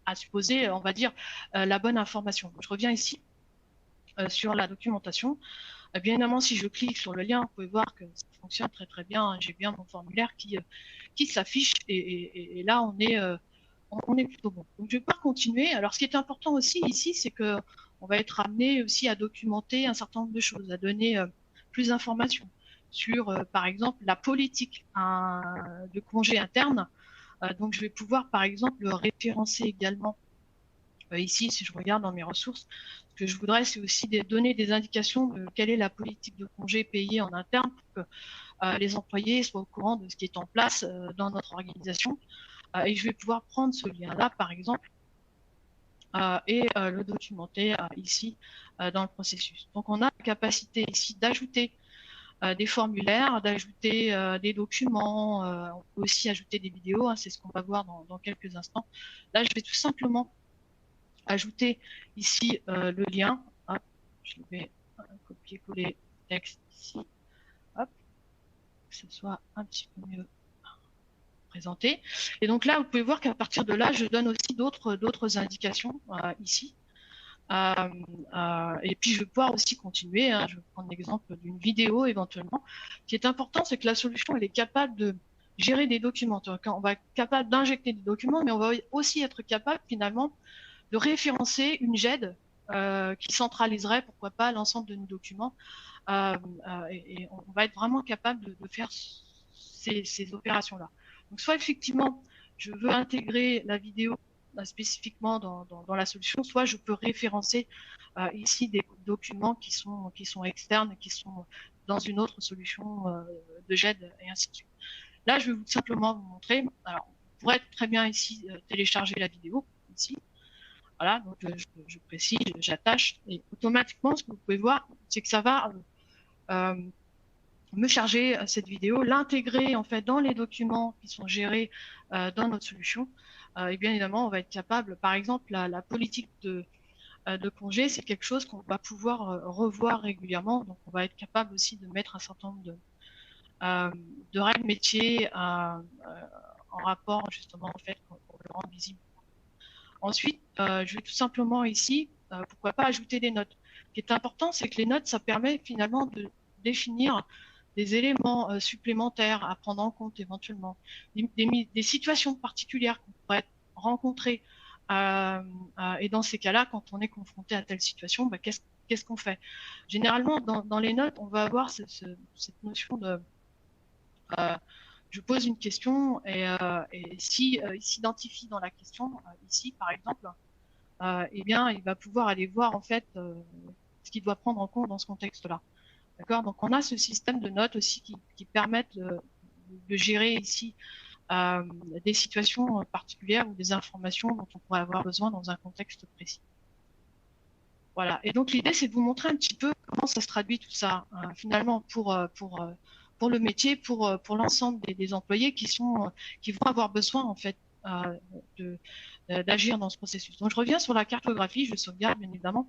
à supposer, on va dire, la bonne information. Donc, je reviens ici sur la documentation. Bien évidemment, si je clique sur le lien, vous pouvez voir que ça fonctionne très très bien. J'ai bien mon formulaire qui s'affiche et là on est plutôt bon. Donc je vais pouvoir continuer. Alors ce qui est important aussi ici, c'est que on va être amené aussi à documenter un certain nombre de choses, à donner plus d'informations sur, par exemple, la politique de congé interne. Donc je vais pouvoir, par exemple, référencer également ici, si je regarde dans mes ressources, que je voudrais, c'est aussi donner des indications de quelle est la politique de congé payé en interne pour que les employés soient au courant de ce qui est en place dans notre organisation. Et je vais pouvoir prendre ce lien-là, par exemple, et le documenter ici dans le processus. Donc, on a la capacité ici d'ajouter des formulaires, d'ajouter des documents, on peut aussi ajouter des vidéos, hein, c'est ce qu'on va voir dans quelques instants. Là, je vais tout simplement ajouter ici le lien. Hop, je vais copier-coller le texte ici, hop, que ce soit un petit peu mieux présenté. Et donc là, vous pouvez voir qu'à partir de là, je donne aussi d'autres indications ici. Et puis je vais pouvoir aussi continuer, hein, je vais prendre l'exemple d'une vidéo éventuellement. Ce qui est important, c'est que la solution elle est capable de gérer des documents. On va être capable d'injecter des documents, mais on va aussi être capable finalement de référencer une GED qui centraliserait, pourquoi pas, l'ensemble de nos documents. Et on va être vraiment capable de faire ces opérations-là. Donc soit effectivement, je veux intégrer la vidéo spécifiquement dans la solution, soit je peux référencer ici des documents qui sont externes, qui sont dans une autre solution de GED et ainsi de suite. Là, je vais simplement vous montrer. Alors, on pourrait très bien ici télécharger la vidéo, ici. Voilà, donc je précise, j'attache, et automatiquement, ce que vous pouvez voir, c'est que ça va me charger cette vidéo, l'intégrer en fait dans les documents qui sont gérés dans notre solution. Et bien évidemment, on va être capable, par exemple, la politique de congé, c'est quelque chose qu'on va pouvoir revoir régulièrement. Donc, on va être capable aussi de mettre un certain nombre de règles métiers en rapport justement en fait pour le rendre visible. Ensuite, je vais tout simplement ici, pourquoi pas ajouter des notes. Ce qui est important, c'est que les notes, ça permet finalement de définir des éléments supplémentaires à prendre en compte éventuellement, des situations particulières qu'on pourrait rencontrer. Et dans ces cas-là, quand on est confronté à telle situation, bah, qu'est-ce qu'on fait? Généralement, dans les notes, on va avoir cette notion de je pose une question et si il s'identifie dans la question, ici par exemple, eh bien, il va pouvoir aller voir en fait ce qu'il doit prendre en compte dans ce contexte-là. D'accord? Donc, on a ce système de notes aussi qui permettent de gérer ici des situations particulières ou des informations dont on pourrait avoir besoin dans un contexte précis. Voilà. Et donc, l'idée, c'est de vous montrer un petit peu comment ça se traduit tout ça, finalement, pour le métier, pour l'ensemble des employés qui vont avoir besoin, en fait, d'agir dans ce processus. Donc, je reviens sur la cartographie, je sauvegarde, bien évidemment,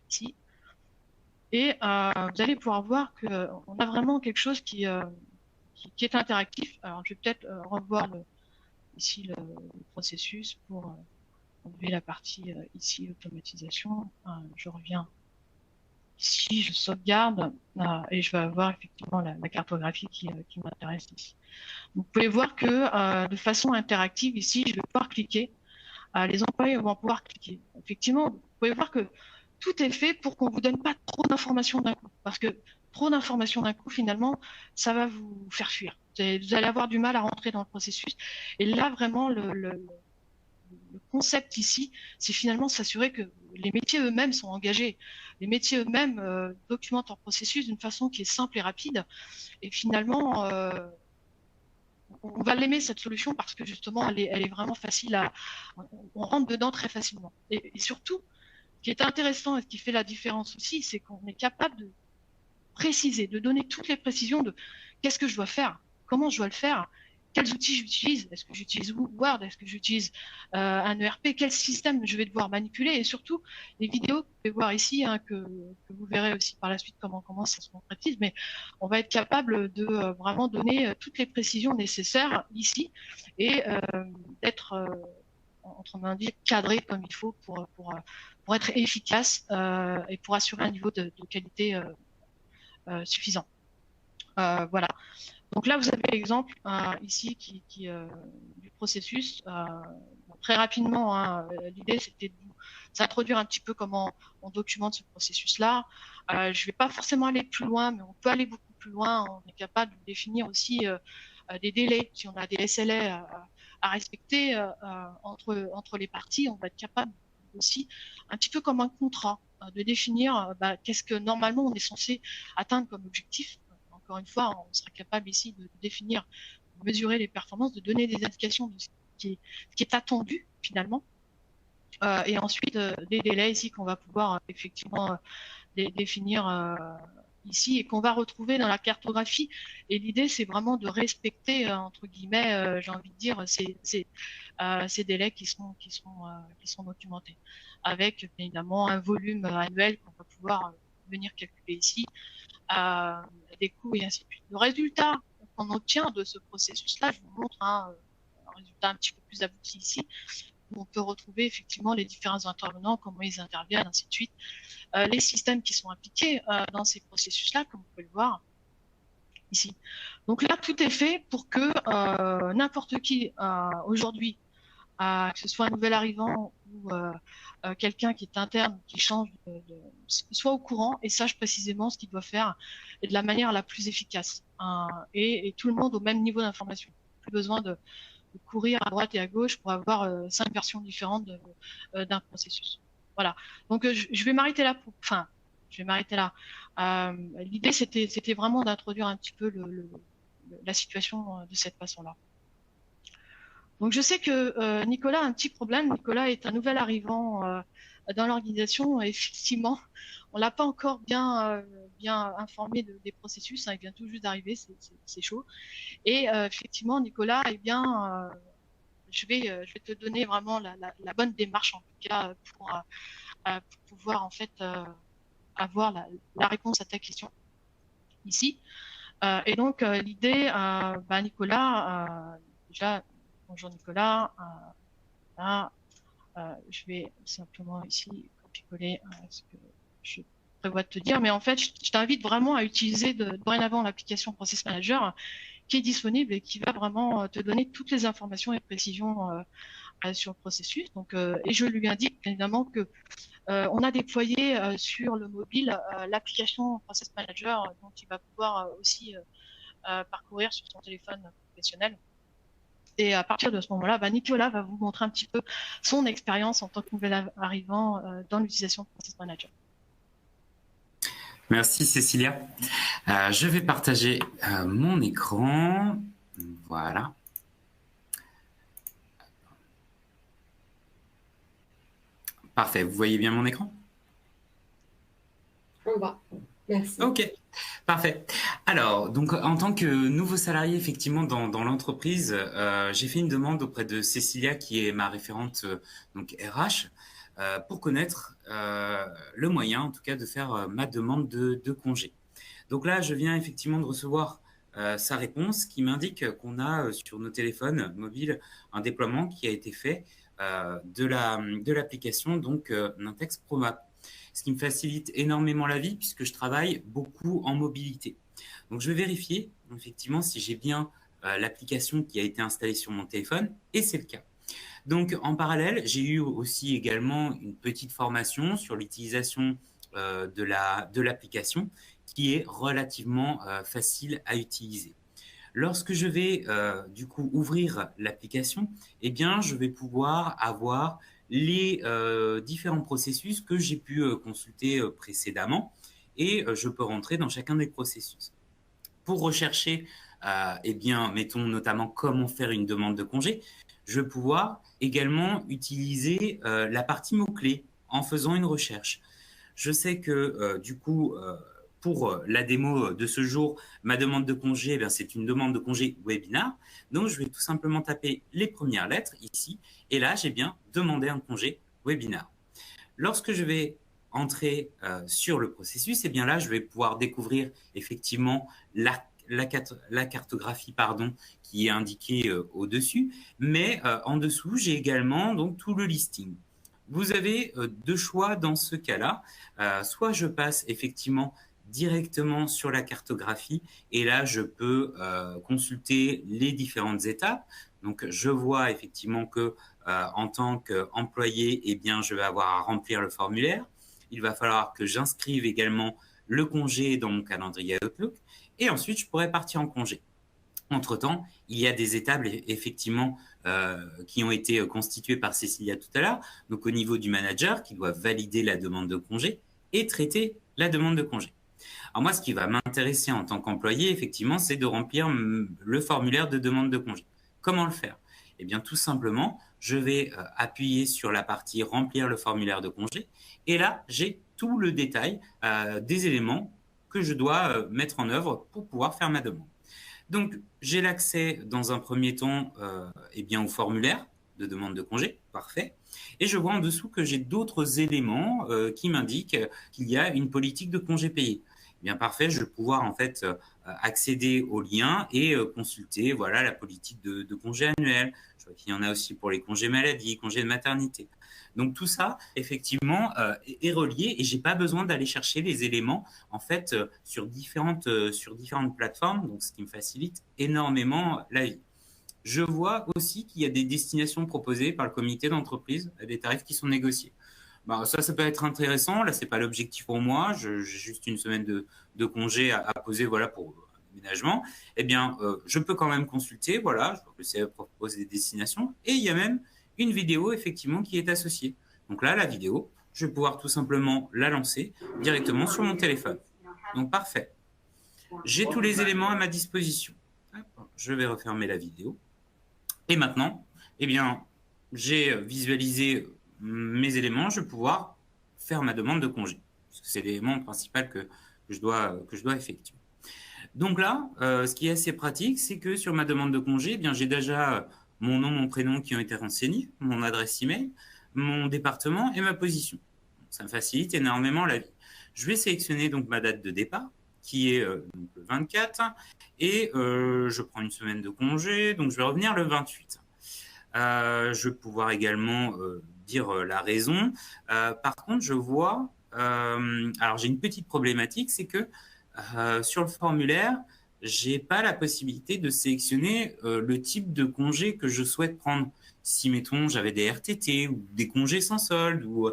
ici. Et vous allez pouvoir voir qu'on a vraiment quelque chose qui est interactif. Alors, je vais peut-être revoir ici le processus pour enlever la partie ici, automatisation. Je reviens ici, je sauvegarde et je vais avoir effectivement la cartographie qui m'intéresse ici. Donc, vous pouvez voir que de façon interactive ici, je vais pouvoir cliquer. Les employés vont pouvoir cliquer. Effectivement, vous pouvez voir que tout est fait pour qu'on vous donne pas trop d'informations d'un coup, parce que trop d'informations d'un coup, finalement, ça va vous faire fuir. Vous allez avoir du mal à rentrer dans le processus. Et là, vraiment, le concept ici, c'est finalement s'assurer que les métiers eux-mêmes sont engagés. Les métiers eux-mêmes documentent leur processus d'une façon qui est simple et rapide. Et finalement, on va l'aimer cette solution parce que justement, elle est vraiment facile on rentre dedans très facilement. Et surtout, ce qui est intéressant et ce qui fait la différence aussi, c'est qu'on est capable de préciser, de donner toutes les précisions de qu'est-ce que je dois faire, comment je dois le faire, quels outils j'utilise, est-ce que j'utilise Word, est-ce que j'utilise un ERP, quel système je vais devoir manipuler, et surtout les vidéos que vous pouvez voir ici, hein, que vous verrez aussi par la suite comment ça se concrétise, mais on va être capable de vraiment donner toutes les précisions nécessaires ici et d'être entre mains dit cadré comme il faut pour être efficace et pour assurer un niveau de qualité suffisant. Voilà. Donc là, vous avez l'exemple ici du processus. Très rapidement, hein, l'idée, c'était de vous introduire un petit peu comment on documente ce processus-là. Je ne vais pas forcément aller plus loin, mais on peut aller beaucoup plus loin. On est capable de définir aussi des délais. Si on a des SLA à respecter entre les parties, on va être capable aussi un petit peu comme un contrat, de définir qu'est-ce que normalement on est censé atteindre comme objectif. Encore une fois, on sera capable ici de définir, de mesurer les performances, de donner des indications de ce qui est attendu finalement, et ensuite des délais ici qu'on va pouvoir effectivement définir ici et qu'on va retrouver dans la cartographie. Et l'idée, c'est vraiment de respecter, entre guillemets, j'ai envie de dire, ces délais qui sont documentés, avec évidemment un volume annuel qu'on va pouvoir venir calculer ici, des coûts et ainsi de suite. Le résultat qu'on obtient de ce processus-là, je vous montre un résultat un petit peu plus abouti ici, où on peut retrouver effectivement les différents intervenants, comment ils interviennent, ainsi de suite, les systèmes qui sont impliqués dans ces processus-là, comme vous pouvez le voir ici. Donc là, tout est fait pour que n'importe qui aujourd'hui, que ce soit un nouvel arrivant ou quelqu'un qui est interne, qui change, soit au courant et sache précisément ce qu'il doit faire et de la manière la plus efficace. Et tout le monde au même niveau d'information. Plus besoin de courir à droite et à gauche pour avoir 5 versions différentes d'un processus. Voilà. Donc je vais m'arrêter là. L'idée c'était vraiment d'introduire un petit peu la situation de cette façon-là. Donc je sais que Nicolas a un petit problème. Nicolas est un nouvel arrivant dans l'organisation. Effectivement, on l'a pas encore bien informé des processus. Il vient tout juste d'arriver, c'est chaud. Et effectivement, Nicolas, je vais te donner vraiment la bonne démarche en tout cas pour pouvoir en fait avoir la réponse à ta question ici. Et donc l'idée, Nicolas, déjà, bonjour Nicolas. Là, je vais simplement ici copier-coller ce que je prévois de te dire, mais en fait, je t'invite vraiment à utiliser dorénavant l'application Process Manager qui est disponible et qui va vraiment te donner toutes les informations et précisions sur le processus. Donc, et je lui indique évidemment que on a déployé sur le mobile l'application Process Manager dont il va pouvoir aussi parcourir sur son téléphone professionnel. Et à partir de ce moment-là, Nicolas va vous montrer un petit peu son expérience en tant que nouvel arrivant dans l'utilisation de Process Manager. Merci Cécilia. Je vais partager mon écran. Voilà. Parfait. Vous voyez bien mon écran? On va. Merci. Ok, parfait. Alors, donc en tant que nouveau salarié effectivement dans l'entreprise, j'ai fait une demande auprès de Cécilia qui est ma référente donc RH pour connaître le moyen en tout cas de faire ma demande de congé. Donc là, je viens effectivement de recevoir sa réponse qui m'indique qu'on a sur nos téléphones mobiles un déploiement qui a été fait de l'application donc Nintex ProMap. Ce qui me facilite énormément la vie puisque je travaille beaucoup en mobilité. Donc, je vais vérifier effectivement si j'ai bien l'application qui a été installée sur mon téléphone et c'est le cas. Donc, en parallèle, j'ai eu aussi également une petite formation sur l'utilisation de l'application qui est relativement facile à utiliser. Lorsque je vais du coup ouvrir l'application, eh bien, je vais pouvoir avoir les différents processus que j'ai pu consulter précédemment et je peux rentrer dans chacun des processus. Pour rechercher, eh bien, mettons notamment comment faire une demande de congé, je vais pouvoir également utiliser la partie mots-clés en faisant une recherche. Je sais que du coup, pour la démo de ce jour, ma demande de congé, eh c'est une demande de congé webinar. Donc, je vais tout simplement taper les premières lettres ici. Et là, j'ai bien demandé un congé webinar. Lorsque je vais entrer sur le processus, eh bien là, je vais pouvoir découvrir effectivement la cartographie qui est indiquée au-dessus. Mais en dessous, j'ai également donc, tout le listing. Vous avez deux choix dans ce cas-là. Soit je passe effectivement directement sur la cartographie et là, je peux consulter les différentes étapes. Donc, je vois effectivement que en tant qu'employé, eh bien, je vais avoir à remplir le formulaire. Il va falloir que j'inscrive également le congé dans mon calendrier Outlook et ensuite, je pourrai partir en congé. Entre-temps, il y a des étapes effectivement qui ont été constituées par Cécilia tout à l'heure, donc au niveau du manager qui doit valider la demande de congé et traiter la demande de congé. Alors moi, ce qui va m'intéresser en tant qu'employé, effectivement, c'est de remplir le formulaire de demande de congé. Comment le faire? Eh bien, tout simplement, je vais appuyer sur la partie remplir le formulaire de congé et là, j'ai tout le détail des éléments que je dois mettre en œuvre pour pouvoir faire ma demande. Donc, j'ai l'accès dans un premier temps eh bien, au formulaire de demande de congé, parfait. Et je vois en dessous que j'ai d'autres éléments qui m'indiquent qu'il y a une politique de congé payé. Eh bien, parfait, je vais pouvoir en fait accéder au lien et consulter voilà, la politique de congé annuel. Je vois qu'il y en a aussi pour les congés maladie, congés de maternité. Donc tout ça, effectivement, est relié et j'ai pas besoin d'aller chercher les éléments en fait sur différentes plateformes, donc ce qui me facilite énormément la vie. Je vois aussi qu'il y a des destinations proposées par le comité d'entreprise à des tarifs qui sont négociés. Ben, ça peut être intéressant. Là, c'est pas l'objectif pour moi. J'ai juste une semaine de congé à poser, voilà, pour aménagement. Eh bien, je peux quand même consulter. Voilà, je vois que le CE propose des destinations et il y a même une vidéo effectivement qui est associée. Donc là, la vidéo, je vais pouvoir tout simplement la lancer directement sur mon téléphone. Donc parfait. J'ai tous les éléments à ma disposition. Je vais refermer la vidéo. Et maintenant, eh bien, j'ai visualisé mes éléments, je vais pouvoir faire ma demande de congé. C'est l'élément principal que je dois effectuer. Donc là, ce qui est assez pratique, c'est que sur ma demande de congé, eh bien, j'ai déjà mon nom, mon prénom qui ont été renseignés, mon adresse email, mon département et ma position. Ça me facilite énormément la vie. Je vais sélectionner donc ma date de départ, qui est donc le 24, et je prends une semaine de congé, donc je vais revenir le 28. Je vais pouvoir également dire la raison. Par contre, je vois, alors j'ai une petite problématique, c'est que sur le formulaire, j'ai pas la possibilité de sélectionner le type de congé que je souhaite prendre. Si, mettons, j'avais des RTT ou des congés sans solde ou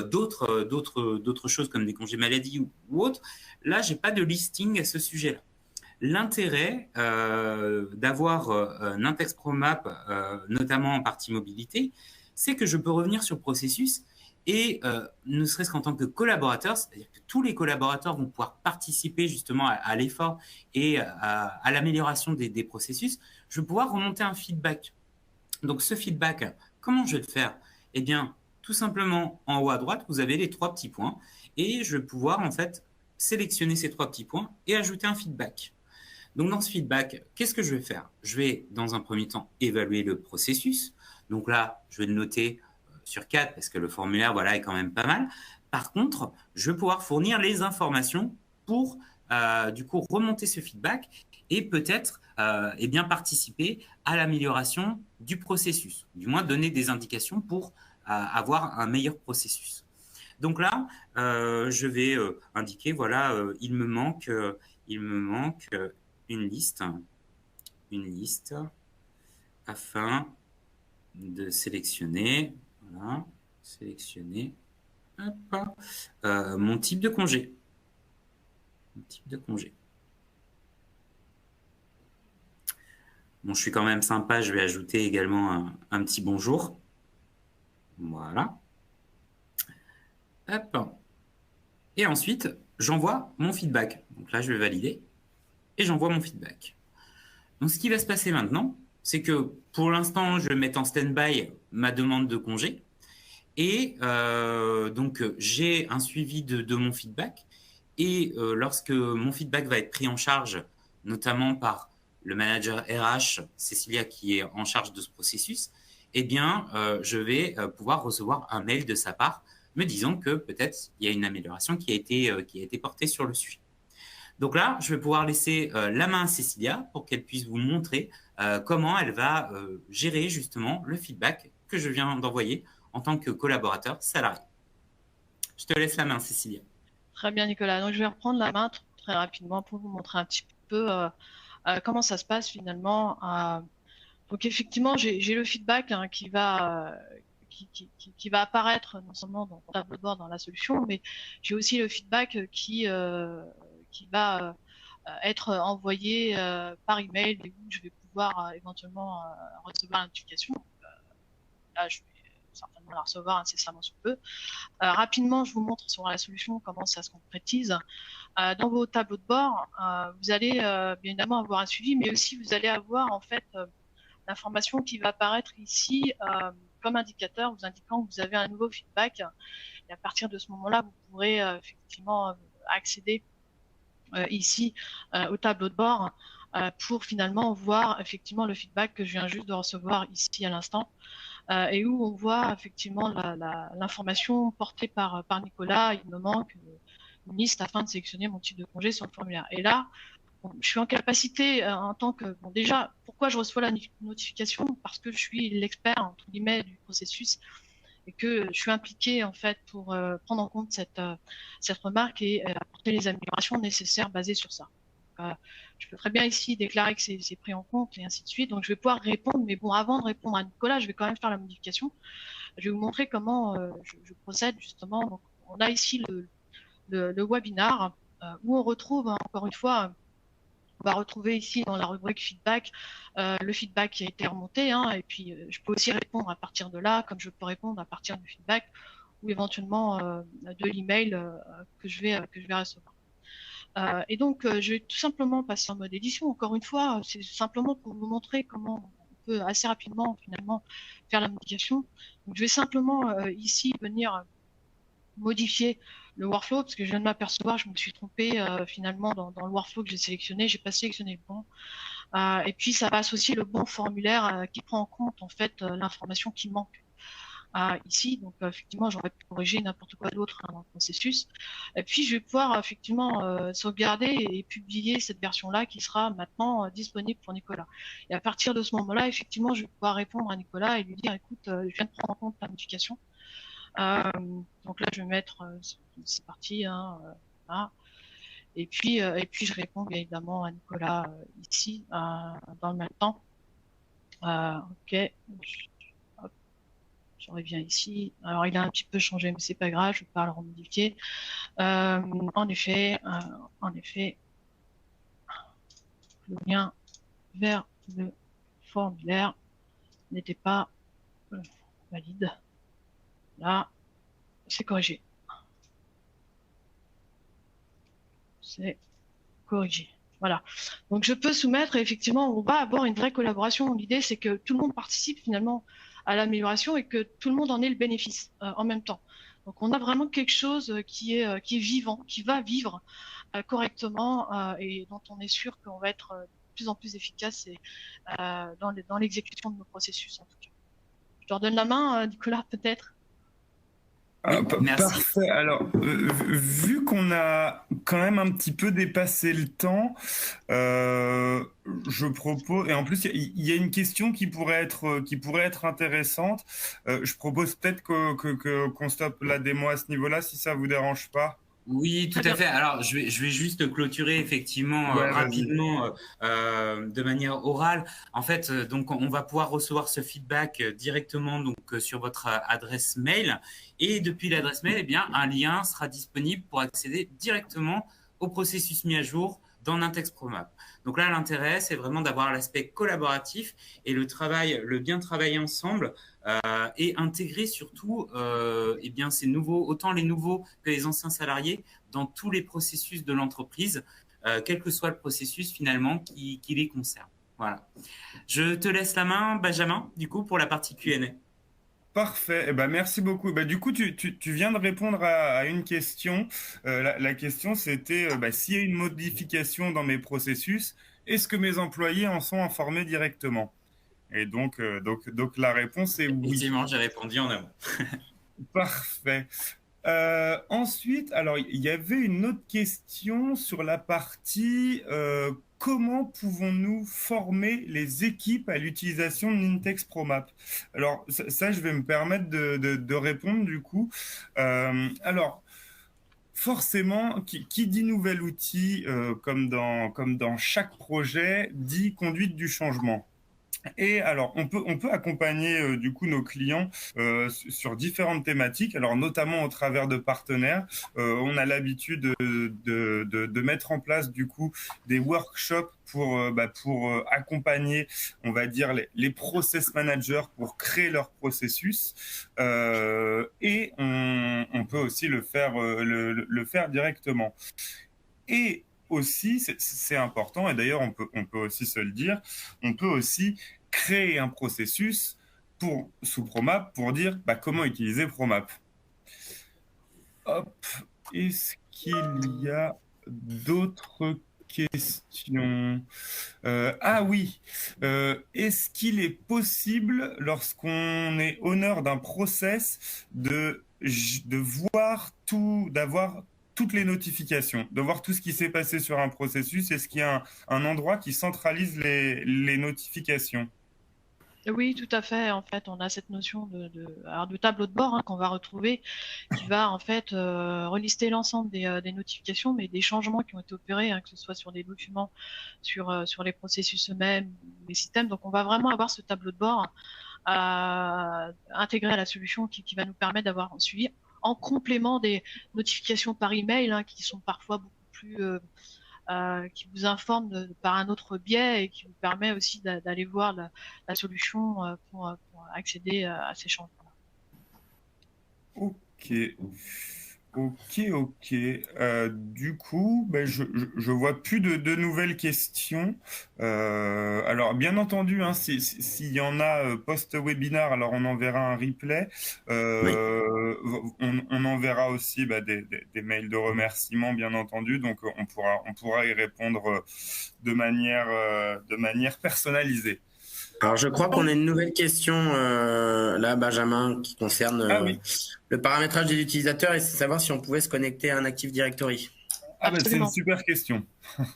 d'autres choses comme des congés maladie ou autres, là, j'ai pas de listing à ce sujet-là. L'intérêt d'avoir Nintex ProMap, notamment en partie mobilité, c'est que je peux revenir sur le processus et ne serait-ce qu'en tant que collaborateur, c'est-à-dire que tous les collaborateurs vont pouvoir participer justement à l'effort et à l'amélioration des processus, je vais pouvoir remonter un feedback. Donc ce feedback, comment je vais le faire? Eh bien, tout simplement, en haut à droite, vous avez les 3 petits points et je vais pouvoir en fait sélectionner ces 3 petits points et ajouter un feedback. Donc, dans ce feedback, qu'est-ce que je vais faire? Je vais, dans un premier temps, évaluer le processus. Donc là, je vais le noter sur 4 parce que le formulaire, voilà, est quand même pas mal. Par contre, je vais pouvoir fournir les informations pour, du coup, remonter ce feedback et peut-être, eh bien, participer à l'amélioration du processus. Du moins, donner des indications pour avoir un meilleur processus. Donc là, je vais indiquer, voilà, il me manque une liste afin de sélectionner, voilà, sélectionner mon type de congé. Bon, je suis quand même sympa, je vais ajouter également un petit bonjour. Voilà. Hop. Et ensuite, j'envoie mon feedback. Donc là, je vais valider et j'envoie mon feedback. Donc, ce qui va se passer maintenant, c'est que pour l'instant, je vais mettre en stand-by ma demande de congé. Et donc, j'ai un suivi de mon feedback. Et lorsque mon feedback va être pris en charge, notamment par le manager RH, Cécilia, qui est en charge de ce processus, eh bien, je vais pouvoir recevoir un mail de sa part me disant que peut-être il y a une amélioration qui a été portée sur le sujet. Donc là, je vais pouvoir laisser la main à Cécilia pour qu'elle puisse vous montrer comment elle va gérer justement le feedback que je viens d'envoyer en tant que collaborateur salarié. Je te laisse la main, Cécilia. Très bien, Nicolas. Donc, je vais reprendre la main très rapidement pour vous montrer un petit peu comment ça se passe finalement. Donc, effectivement, j'ai le feedback qui va apparaître non seulement dans le tableau de bord dans la solution, mais j'ai aussi le feedback qui va être envoyé par email et où je vais pouvoir éventuellement recevoir la notification. Là, je vais certainement la recevoir incessamment sous peu. Rapidement, je vous montre sur la solution comment ça se concrétise. Dans vos tableaux de bord, vous allez bien évidemment avoir un suivi, mais aussi vous allez avoir en fait l'information qui va apparaître ici comme indicateur, vous indiquant que vous avez un nouveau feedback. Et à partir de ce moment-là, vous pourrez effectivement accéder ici au tableau de bord pour finalement voir effectivement le feedback que je viens juste de recevoir ici à l'instant. Et où on voit effectivement l'information portée par Nicolas. Il me manque une liste afin de sélectionner mon type de congé sur le formulaire. Et là, bon, je suis en capacité en tant que... Bon, déjà, pourquoi je reçois la notification? Parce que je suis l'expert, entre guillemets, du processus et que je suis impliquée en fait pour prendre en compte cette remarque et apporter les améliorations nécessaires basées sur ça. Je peux très bien ici déclarer que c'est pris en compte et ainsi de suite. Donc je vais pouvoir répondre, mais bon, avant de répondre à Nicolas, je vais quand même faire la modification. Je vais vous montrer comment je procède justement. Donc, on a ici le webinar où on retrouve encore une fois, on va retrouver ici dans la rubrique feedback le feedback qui a été remonté, hein, et puis je peux aussi répondre à partir de là, comme je peux répondre à partir du feedback ou éventuellement de l'email que je vais recevoir. Et donc, je vais tout simplement passer en mode édition. Encore une fois, c'est simplement pour vous montrer comment on peut assez rapidement, finalement, faire la modification. Donc, je vais simplement ici venir modifier le workflow parce que je viens de m'apercevoir, je me suis trompée finalement dans le workflow que j'ai sélectionné. J'ai pas sélectionné le bon. Et puis, ça va associer le bon formulaire qui prend en compte en fait l'information qui manque. Ici, donc effectivement, j'aurais pu corriger n'importe quoi d'autre dans le processus. Et puis, je vais pouvoir effectivement sauvegarder et publier cette version-là qui sera maintenant disponible pour Nicolas. Et à partir de ce moment-là, effectivement, je vais pouvoir répondre à Nicolas et lui dire, écoute, je viens de prendre en compte ta modification. Donc là, je vais mettre, c'est parti, hein, voilà. Et puis, je réponds bien évidemment à Nicolas ici, dans le même temps. Ok. Je reviens ici. Alors, il a un petit peu changé, mais c'est pas grave, je vais pas le remodifier. En effet, le lien vers le formulaire n'était pas valide. Là, c'est corrigé. C'est corrigé. Voilà. Donc, je peux soumettre et effectivement, on va avoir une vraie collaboration. L'idée, c'est que tout le monde participe finalement à l'amélioration et que tout le monde en ait le bénéfice en même temps. Donc, on a vraiment quelque chose qui est vivant, qui va vivre correctement et dont on est sûr qu'on va être de plus en plus efficace et, dans l'exécution de nos processus en tout cas. Je te redonne la main, Nicolas, peut-être. Oui, parfait. Alors, vu qu'on a quand même un petit peu dépassé le temps, je propose, et en plus, il y a une question qui pourrait être intéressante. Je propose peut-être qu'on stoppe la démo à ce niveau-là, si ça vous dérange pas. Oui, tout à fait. Alors, je vais juste clôturer effectivement rapidement de manière orale. En fait, donc on va pouvoir recevoir ce feedback directement donc sur votre adresse mail et depuis l'adresse mail, eh bien un lien sera disponible pour accéder directement au processus mis à jour dans Nintex ProMap. Donc là, l'intérêt, c'est vraiment d'avoir l'aspect collaboratif et le bien travailler ensemble et intégrer surtout eh bien, ces nouveaux, autant les nouveaux que les anciens salariés dans tous les processus de l'entreprise, quel que soit le processus finalement qui les concerne. Voilà. Je te laisse la main, Benjamin, du coup, pour la partie Q&A. Parfait. Eh ben, merci beaucoup. Du coup, tu viens de répondre à une question. La question, c'était s'il y a une modification dans mes processus, est-ce que mes employés en sont informés directement? Et donc la réponse est oui. Effectivement, j'ai répondu en amont. Parfait. Ensuite, alors, il y avait une autre question sur la partie comment pouvons-nous former les équipes à l'utilisation de Nintex ProMap? Alors, ça, je vais me permettre de répondre du coup. Alors, forcément, qui dit nouvel outil, comme dans chaque projet, dit conduite du changement. Et alors, on peut accompagner du coup nos clients sur différentes thématiques, alors notamment au travers de partenaires. On a l'habitude de mettre en place du coup des workshops pour accompagner, on va dire, les process managers pour créer leur processus. Et on peut aussi le faire directement. Et aussi, c'est important, et d'ailleurs on peut aussi se le dire, on peut aussi créer un processus sous Promap pour dire comment utiliser Promap. Hop, est-ce qu'il y a d'autres questions? Ah oui, est-ce qu'il est possible, lorsqu'on est honneur d'un process, de voir d'avoir toutes les notifications, de voir tout ce qui s'est passé sur un processus? Est-ce qu'il y a un endroit qui centralise les notifications? Oui, tout à fait. En fait, on a cette notion de tableau de bord qu'on va retrouver, qui va en fait relister l'ensemble des notifications, mais des changements qui ont été opérés, que ce soit sur des documents, sur les processus eux-mêmes, les systèmes. Donc, on va vraiment avoir ce tableau de bord intégré à la solution qui va nous permettre d'avoir un suivi en complément des notifications par email, qui sont parfois beaucoup plus qui vous informe par un autre biais et qui vous permet aussi d'aller voir la solution pour accéder à ces changements. Ok, ok. Du coup, je vois plus de nouvelles questions. Alors, bien entendu, s'il y en a post-webinar, alors on enverra un replay. On enverra aussi des mails de remerciements, bien entendu. Donc, on pourra y répondre de manière personnalisée. Alors, je crois qu'on a une nouvelle question là, Benjamin, qui concerne le paramétrage des utilisateurs et c'est savoir si on pouvait se connecter à un Active Directory. C'est une super question.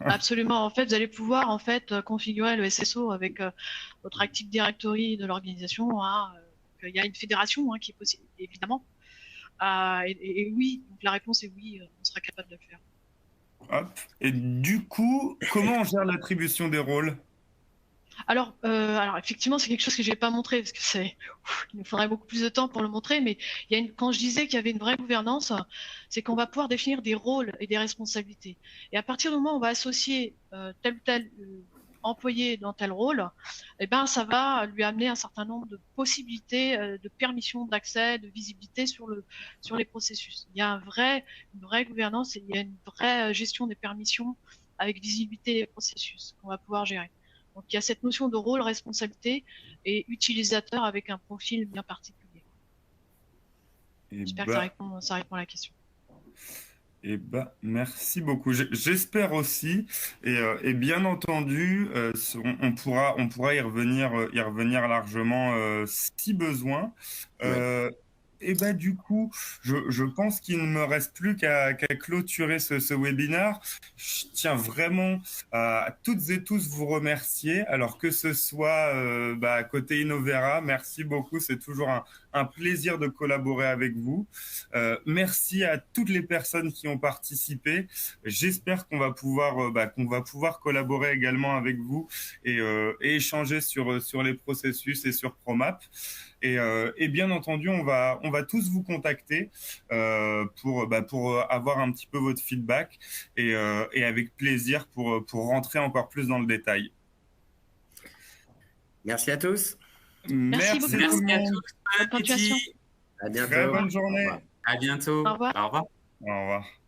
Absolument. En fait, vous allez pouvoir configurer le SSO avec votre Active Directory de l'organisation. Il y a une fédération qui est possible, évidemment. Et oui, donc la réponse est oui, on sera capable de le faire. Hop. Et du coup, comment on gère l'attribution des rôles ? Alors effectivement, c'est quelque chose que je n'ai pas montré parce que il nous faudrait beaucoup plus de temps pour le montrer. Mais quand je disais qu'il y avait une vraie gouvernance, c'est qu'on va pouvoir définir des rôles et des responsabilités. Et à partir du moment où on va associer tel ou tel employé dans tel rôle, ça va lui amener un certain nombre de possibilités, de permissions d'accès, de visibilité sur les processus. Il y a une vraie gouvernance et il y a une vraie gestion des permissions avec visibilité des processus qu'on va pouvoir gérer. Donc, il y a cette notion de rôle, responsabilité et utilisateur avec un profil bien particulier. J'espère que ça répond à la question. Merci beaucoup. J'espère aussi, et bien entendu, on pourra y revenir largement si besoin. Du coup, je pense qu'il ne me reste plus qu'à clôturer ce webinaire. Je tiens vraiment à toutes et tous vous remercier. Alors que ce soit côté Innovera, merci beaucoup. C'est toujours un plaisir de collaborer avec vous. Merci à toutes les personnes qui ont participé. J'espère qu'on va pouvoir collaborer également avec vous et échanger sur les processus et sur Promap. Et bien entendu, on va tous vous contacter pour avoir un petit peu votre feedback et avec plaisir pour rentrer encore plus dans le détail. Merci à tous. Merci beaucoup. Merci à tous. Bonne continuation. À bientôt. Très bonne journée. À bientôt. Au revoir. Au revoir. Au revoir.